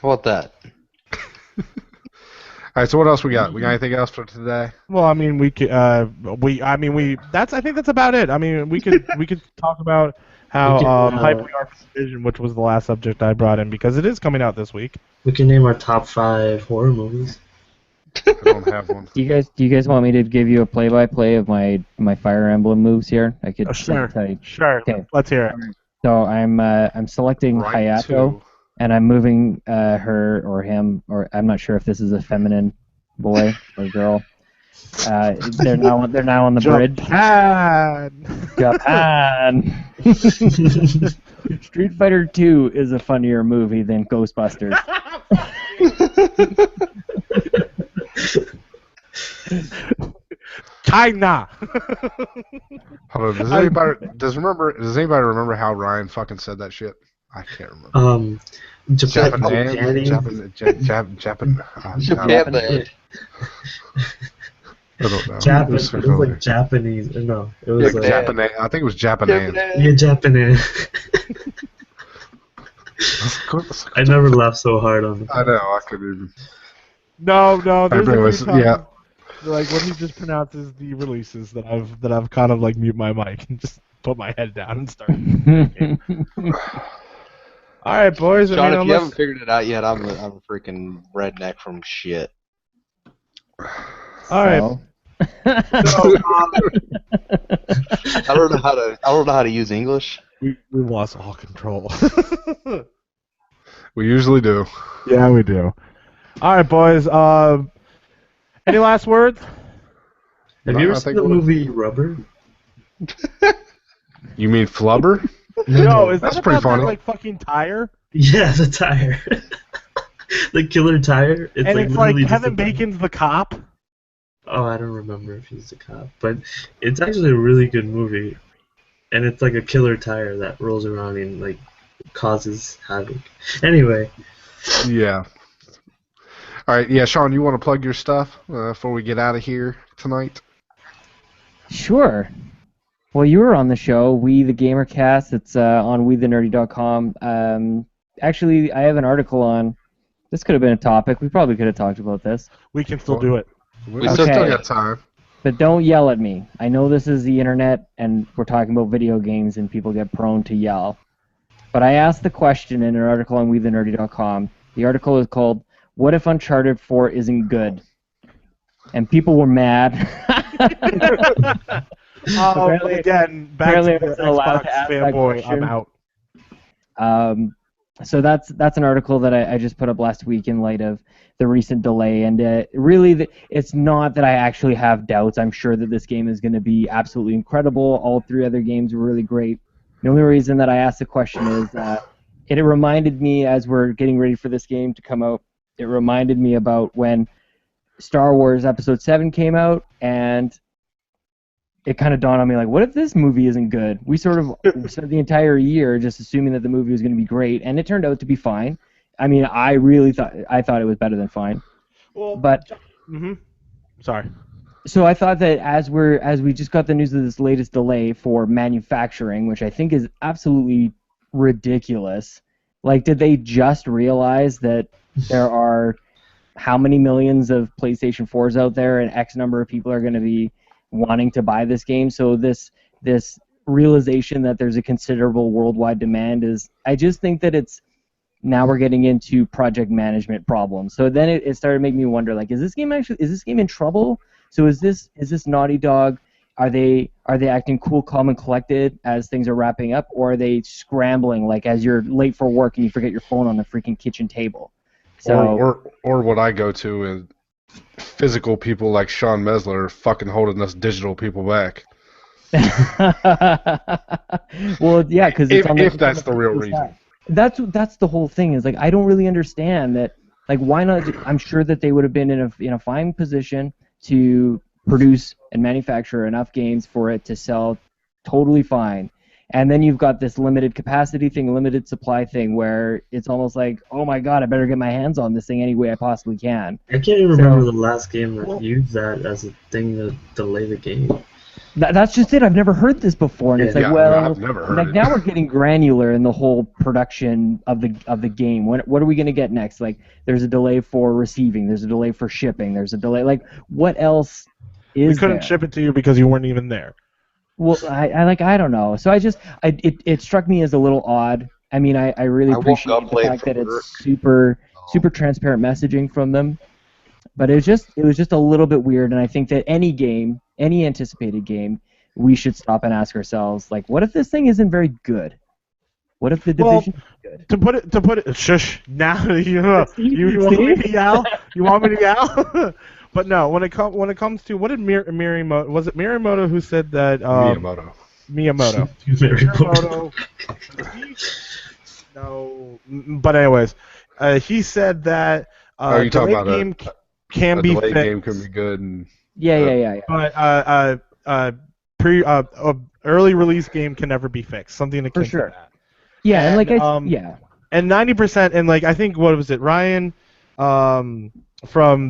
How about that? All right, so what else we got? We got anything else for today? Well, I mean, I think that's about it. I mean, we could talk about how hype we are for Division, which was the last subject I brought in because it is coming out this week. We can name our top 5 horror movies. I don't have one. Do you guys want me to give you a play-by-play of my Fire Emblem moves here? I could sure. tell you. Sure. Okay. Let's hear it. So I'm selecting Hayato, and I'm moving her or him, or I'm not sure if this is a feminine boy or girl. They're now on the bridge. Japan. Street Fighter 2 is a funnier movie than Ghostbusters. China. Hold on, does anybody remember how Ryan fucking said that shit? I can't remember. Japan. I don't know. Japanese. It was like Japanese. No, it was like Japanese. I think it was Japanese. Yeah, Japanese. I never laughed so hard on it. I know. I couldn't even. No. There's anyways, yeah. Like when he just pronounces the releases that I've kind of like mute my mic and just put my head down and start. All right, boys. Sean, if you haven't figured it out yet, I'm a freaking redneck from shit. All right. I don't know how to use English. We lost all control. We usually do. Yeah, we do. All right, boys. Any last words? Have No, you ever I seen think the movie Rubber? You mean Flubber? No, is That's that pretty about that funny. like fucking tire? Yeah, the tire. The killer tire. It's And like it's like literally just Kevin a tire. Bacon's the cop. Oh, I don't remember if he's a cop, but it's actually a really good movie, and it's like a killer tire that rolls around and like causes havoc. Anyway, Yeah. All right. Yeah, Sean, you want to plug your stuff before we get out of here tonight? Sure. Well, you were on the show, We the Gamercast. It's on WeTheNerdy.com. Actually, I have an article on. This could have been a topic. We probably could have talked about this. We can still do it. We Okay. still got time. But don't yell at me. I know this is the internet, and we're talking about video games, and people get prone to yell. But I asked the question in an article on WeTheNerdy.com. The article is called, "What if Uncharted 4 isn't good?" And people were mad. Apparently- Again, back apparently to I the wasn't allowed Xbox to ask that fanboy. I'm question. out. So that's an article that I just put up last week in light of the recent delay, and really, it's not that I actually have doubts. I'm sure that this game is going to be absolutely incredible. All three other games were really great. The only reason that I asked the question is it reminded me, as we're getting ready for this game to come out, it reminded me about when Star Wars Episode 7 came out, and it kind of dawned on me, like, what if this movie isn't good? We sort of spent the entire year just assuming that the movie was going to be great, and it turned out to be fine. I mean, I thought it was better than fine. Well, But sorry. so I thought that as we just got the news of this latest delay for manufacturing, which I think is absolutely ridiculous. Like, did they just realize that there are how many millions of PlayStation 4s out there, and X number of people are going to be wanting to buy this game? So this realization that there's a considerable worldwide demand is, I just think that it's, now we're getting into project management problems. So then it started making me wonder, like, is this game in trouble? So is this Naughty Dog? Are they acting cool, calm, and collected as things are wrapping up, or are they scrambling, like as you're late for work and you forget your phone on the freaking kitchen table? So Or what I go to is physical people like Sean Mesler fucking holding us digital people back. well, yeah, because If that's the real reason. That's the whole thing. Is like, I don't really understand that. Like, why not? I'm sure that they would have been in a fine position to produce and manufacture enough games for it to sell totally fine. And then you've got this limited capacity thing, limited supply thing, where it's almost like, oh my god, I better get my hands on this thing any way I possibly can. I can't even remember the last game that used that as a thing to delay the game. That's just it. I've never heard this before, and it's like, Yeah, well, I've never heard like it. now we're getting granular in the whole production of the game. What are we gonna get next? Like, there's a delay for receiving, there's a delay for shipping, there's a delay. Like, what else is We couldn't there? ship it to you because you weren't even there. Well, I don't know. So it struck me as a little odd. I mean, I really I woke appreciate up the late fact from that work. it's super transparent messaging from them. But it was just a little bit weird, and I think that any anticipated game, we should stop and ask ourselves, like, what if this thing isn't very good? What if the division is good? To put it, shush. Now you want me to yell? You want me to yell? But no, when it comes to, what did Miyamoto, was it Miyamoto who said that? Miyamoto. Miyamoto. No, but anyways, he said that Are you talking delayed about game can be delayed fixed. game can be good and Yeah. But early release game can never be fixed. Something akin For sure. to that. Yeah, and like And 90%, and like I think, what was it, Ryan, from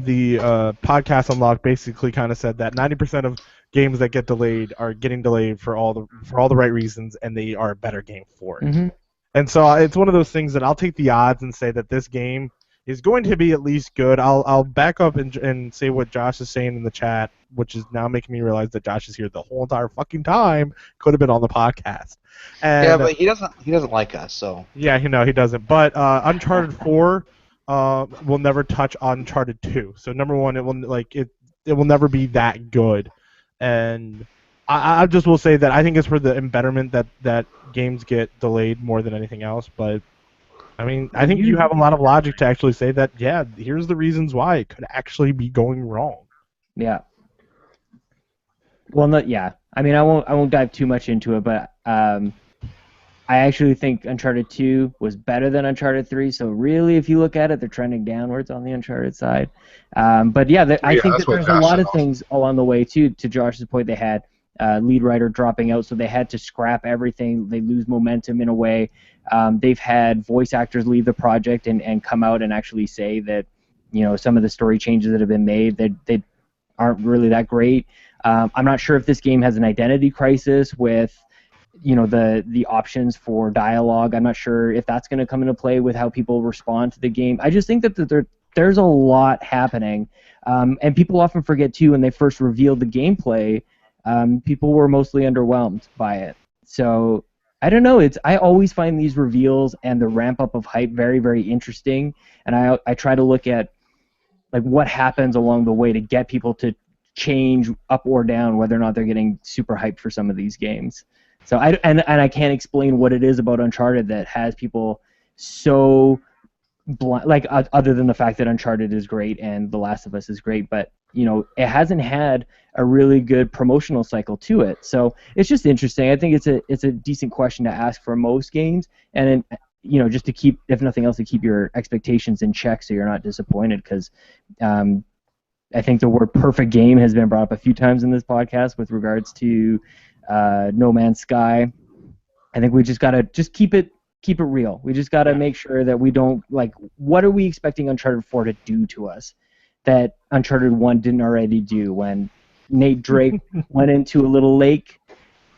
the podcast Unlocked basically kind of said that 90% of games that get delayed are getting delayed for all the right reasons, and they are a better game for it. Mm-hmm. And so it's one of those things that I'll take the odds and say that this game is going to be at least good. I'll back up and say what Josh is saying in the chat, which is now making me realize that Josh is here the whole entire fucking time. Could have been on the podcast. And, yeah, but he doesn't like us, so. Yeah, he doesn't. But Uncharted 4 will never touch Uncharted 2. So number one, it will never be that good. And I just will say that I think it's for the embetterment that games get delayed more than anything else. But I mean, I think you have a lot of logic to actually say that, yeah, here's the reasons why it could actually be going wrong. Yeah. Well, yeah. I mean, I won't dive too much into it, but I actually think Uncharted 2 was better than Uncharted 3. So really, if you look at it, they're trending downwards on the Uncharted side. But yeah, I think that there's a lot of things along the way too. To Josh's point, they had lead writer dropping out, so they had to scrap everything. They lose momentum in a way. They've had voice actors leave the project and come out and actually say that, you know, some of the story changes that have been made, they aren't really that great. I'm not sure if this game has an identity crisis with, you know, the options for dialogue. I'm not sure if that's going to come into play with how people respond to the game. I just think that there's a lot happening, and people often forget too, when they first revealed the gameplay, people were mostly underwhelmed by it. So I don't know. I always find these reveals and the ramp up of hype very, very interesting, and I try to look at like what happens along the way to get people to change up or down whether or not they're getting super hyped for some of these games. So I can't explain what it is about Uncharted that has people so blind, like other than the fact that Uncharted is great and The Last of Us is great, but you know, it hasn't had a really good promotional cycle to it. So it's just interesting. I think it's a decent question to ask for most games, and you know, just to keep, if nothing else, to keep your expectations in check so you're not disappointed, because I think the word perfect game has been brought up a few times in this podcast with regards to No Man's Sky. I think we just gotta just keep it real. We just gotta make sure that we don't, like, what are we expecting Uncharted 4 to do to us that Uncharted 1 didn't already do? When Nate Drake went into a little lake,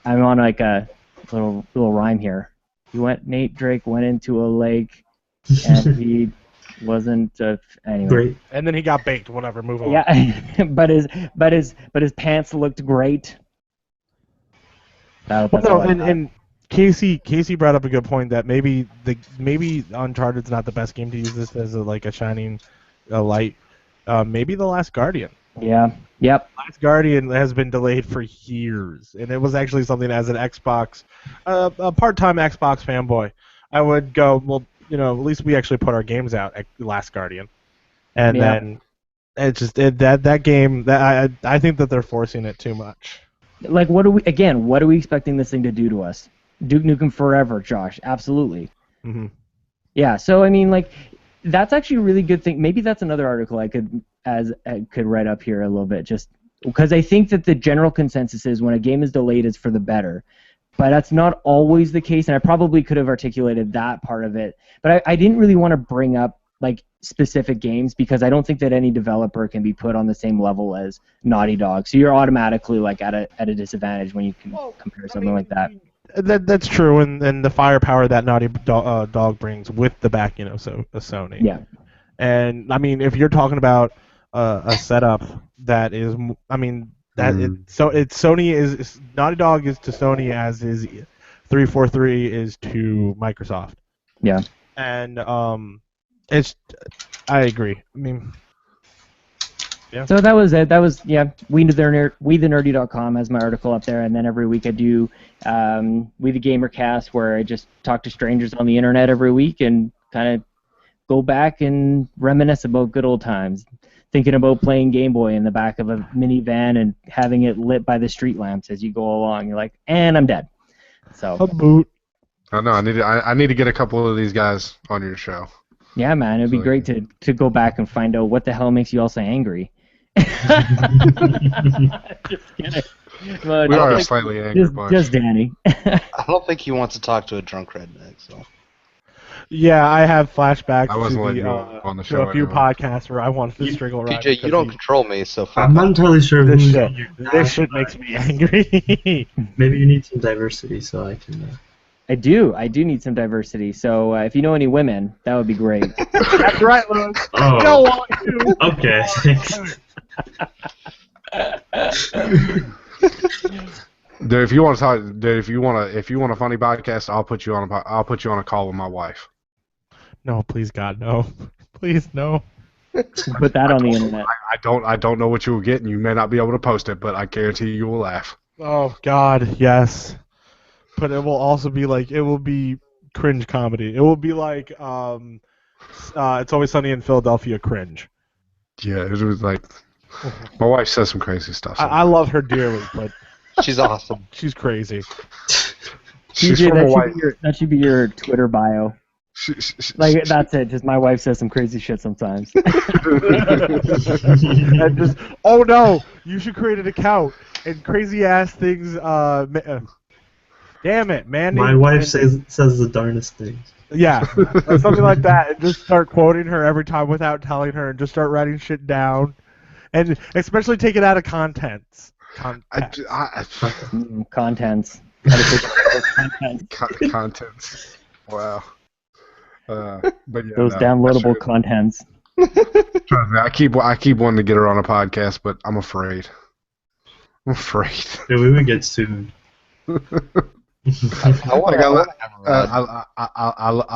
I'm on like a little rhyme here. Nate Drake went into a lake and he wasn't anyway. Great. And then he got baked. Whatever, move on. Yeah, but his pants looked great. And Casey brought up a good point that maybe Uncharted's not the best game to use this as a shining light. Maybe The Last Guardian. Yeah. Yep. Last Guardian has been delayed for years, and it was actually something, as an Xbox, a part-time Xbox fanboy, I would go, well, you know, at least we actually put our games out at Last Guardian, and then it's just that game that I think that they're forcing it too much. Like, what are we expecting this thing to do to us? Duke Nukem Forever, Josh. Absolutely. Mm-hmm. Yeah. So I mean, like, that's actually a really good thing. Maybe that's another article I could write up here a little bit, just because I think that the general consensus is when a game is delayed, it's for the better. But that's not always the case, and I probably could have articulated that part of it. But I didn't really want to bring up like specific games because I don't think that any developer can be put on the same level as Naughty Dog. So you're automatically like at a disadvantage when you can compare something like that. That's true, and the firepower that Naughty Dog brings with the back, you know, so Sony. Yeah. And I mean, if you're talking about a setup that is, I mean, it's Sony is Naughty Dog is to Sony as is 343 is to Microsoft. Yeah. And I agree. I mean. Yeah. So that was it. That was, We the Nerdy.com has my article up there, and then every week I do We the Gamercast, where I just talk to strangers on the internet every week and kind of go back and reminisce about good old times, thinking about playing Game Boy in the back of a minivan and having it lit by the street lamps as you go along. You're like, and I'm dead. So. A boot. I know. I need to get a couple of these guys on your show. Yeah, man, it'd be great to go back and find out what the hell makes you all so angry. Just kidding. But we are a slightly angry bunch. Just Danny. I don't think he wants to talk to a drunk redneck. So. Yeah, I have flashbacks on the show to a few podcasts where I wanted to strangle around. PJ, you don't control me, so. I'm not entirely sure. This shit makes me angry. Maybe you need some diversity, so I can. I do need some diversity. So if you know any women, that would be great. That's right, Lewis. Oh. Go on, you. Okay. Thanks. Dude, if you want to talk, if you want a funny podcast, I'll put you on a call with my wife. No, please, God, no. Please, no. Put that on the internet. I don't know what you will get, and you may not be able to post it, but I guarantee you will laugh. Oh God, yes. But it will also be like, it will be cringe comedy. It will be like It's Always Sunny in Philadelphia cringe. Yeah, it was like my wife says some crazy stuff. I love her dearly, but She's awesome. she's crazy. She's TJ, from Hawaii. that should be your Twitter bio. Like that's it. Just my wife says some crazy shit sometimes. And just, oh no, you should create an account and crazy ass things. Damn it, man. My wife says the darndest things. Yeah, or something like that, and just start quoting her every time without telling her, and just start writing shit down, and especially take it out of contents. Contents. Contents. Wow. But yeah, Those downloadable contents. Trust me, I keep wanting to get her on a podcast, but I'm afraid. Yeah, we would get sued. I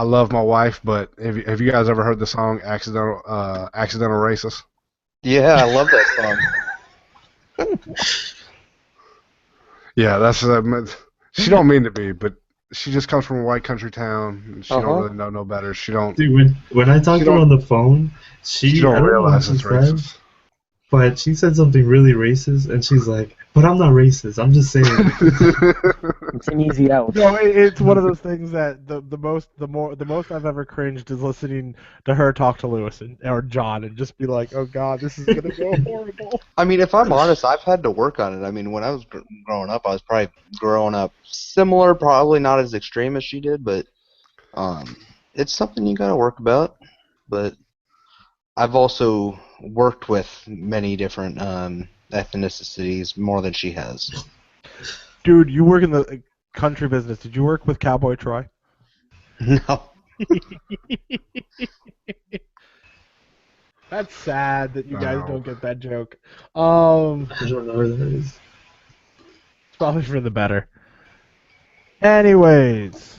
love my wife, but have you guys ever heard the song "Accidental Racist"? Yeah, I love that song. Yeah, that's she don't mean to be, but she just comes from a white country town. And she don't really know no better. She don't. Dude, when I talked to her on the phone, she don't realize it's racist. But she said something really racist, and she's like, "But I'm not racist. I'm just saying." It's an easy out. No, it's one of those things that the most I've ever cringed is listening to her talk to Lewis or John and just be like, "Oh God, this is gonna go horrible." I mean, if I'm honest, I've had to work on it. I mean, when I was growing up, I was probably growing up similar, probably not as extreme as she did, but it's something you gotta work about. But I've also worked with many different ethnicities, more than she has. Dude, you work in the country business. Did you work with Cowboy Troy? No. That's sad that you guys don't get that joke. I don't know where that is. It's probably for the better. Anyways.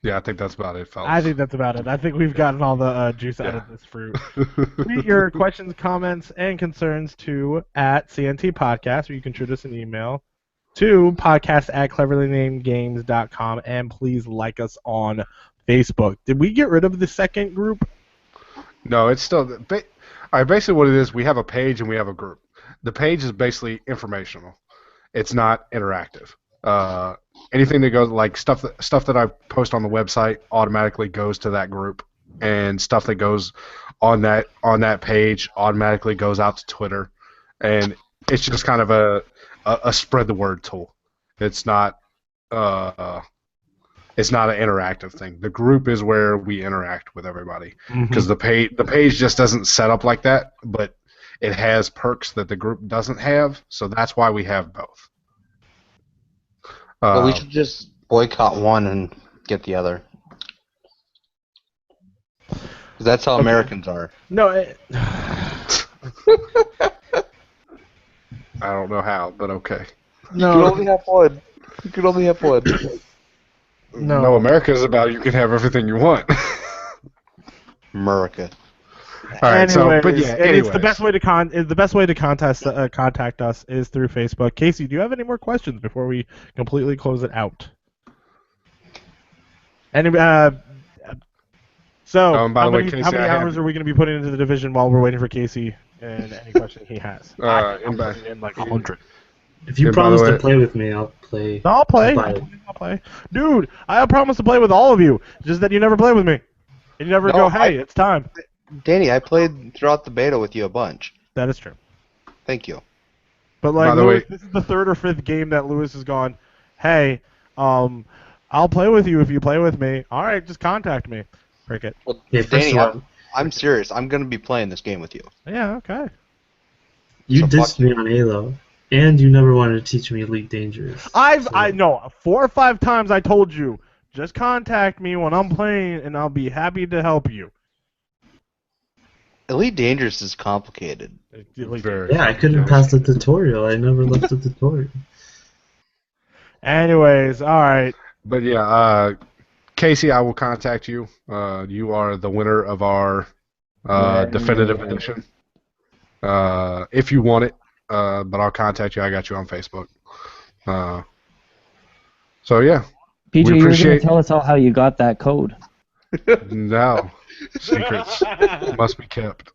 Yeah, I think that's about it, fellas. I think that's about it. I think we've gotten all the juice out of this fruit. Tweet your questions, comments, and concerns to @CNT Podcast, or you can shoot us an email to podcast@cleverlynamedgames.com, and please like us on Facebook. Did we get rid of the second group? No, it's still. All right, basically what it is, we have a page and we have a group. The page is basically informational. It's not interactive. Anything that goes, like stuff that I post on the website automatically goes to that group, and stuff that goes on that page automatically goes out to Twitter, and it's just kind of a spread the word tool. It's not an interactive thing. The group is where we interact with everybody, because the page just doesn't set up like that, but it has perks that the group doesn't have, so that's why we have both. Well, we should just boycott one and get the other. 'Cause that's how Americans are. No. I don't know how, but okay. No. You can only have one. You can only have one. No, America's about you can have everything you want. America. All right, anyways, anyways. It's the best way to contact us is through Facebook. Casey, do you have any more questions before we completely close it out? Any by the way, Casey, how many hours are we going to be putting into the division while we're waiting for Casey and any question he has? I'm putting in like 100. If you promise to play with me, I'll play. I'll play. Dude, I promise to play with all of you. Just that you never play with me. And you never go, hey, it's time. Danny, I played throughout the beta with you a bunch. That is true. Thank you. But like, Lewis, this is the third or fifth game that Lewis has gone, hey, I'll play with you if you play with me. All right, just contact me. Cricket. Well, Danny, I'm serious. I'm going to be playing this game with you. Yeah, okay. You dissed me on Halo, and you never wanted to teach me Elite Dangerous. I know 4 or 5 times I told you, just contact me when I'm playing, and I'll be happy to help you. Elite Dangerous is complicated. Yeah, I couldn't pass the tutorial. I never left the tutorial. Anyways, all right. But yeah, Casey, I will contact you. You are the winner of our definitive edition. If you want it, but I'll contact you. I got you on Facebook. So yeah, PJ, you were going to appreciate- tell us all how you got that code. No. Secrets must be kept.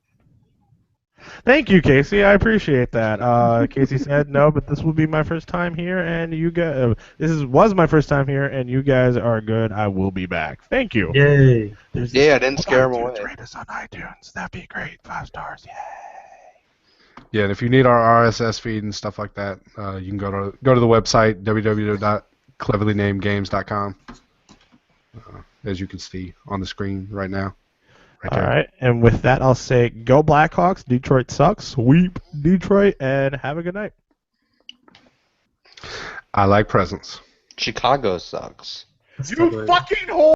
Thank you, Casey. I appreciate that. Casey said no, but this will be my first time here, and you guys. Was my first time here, and you guys are good. I will be back. Thank you. Yay! Yeah, I didn't scare him away. Rate us on iTunes. That'd be great. 5 stars. Yay. Yeah, and if you need our RSS feed and stuff like that, you can go to the website www.cleverlynamedgames.com, as you can see on the screen right now. Right All there. right, and with that, I'll say go Blackhawks. Detroit sucks. Sweep Detroit, and have a good night. I like presents. Chicago sucks. Let's talk about it. Fucking whore!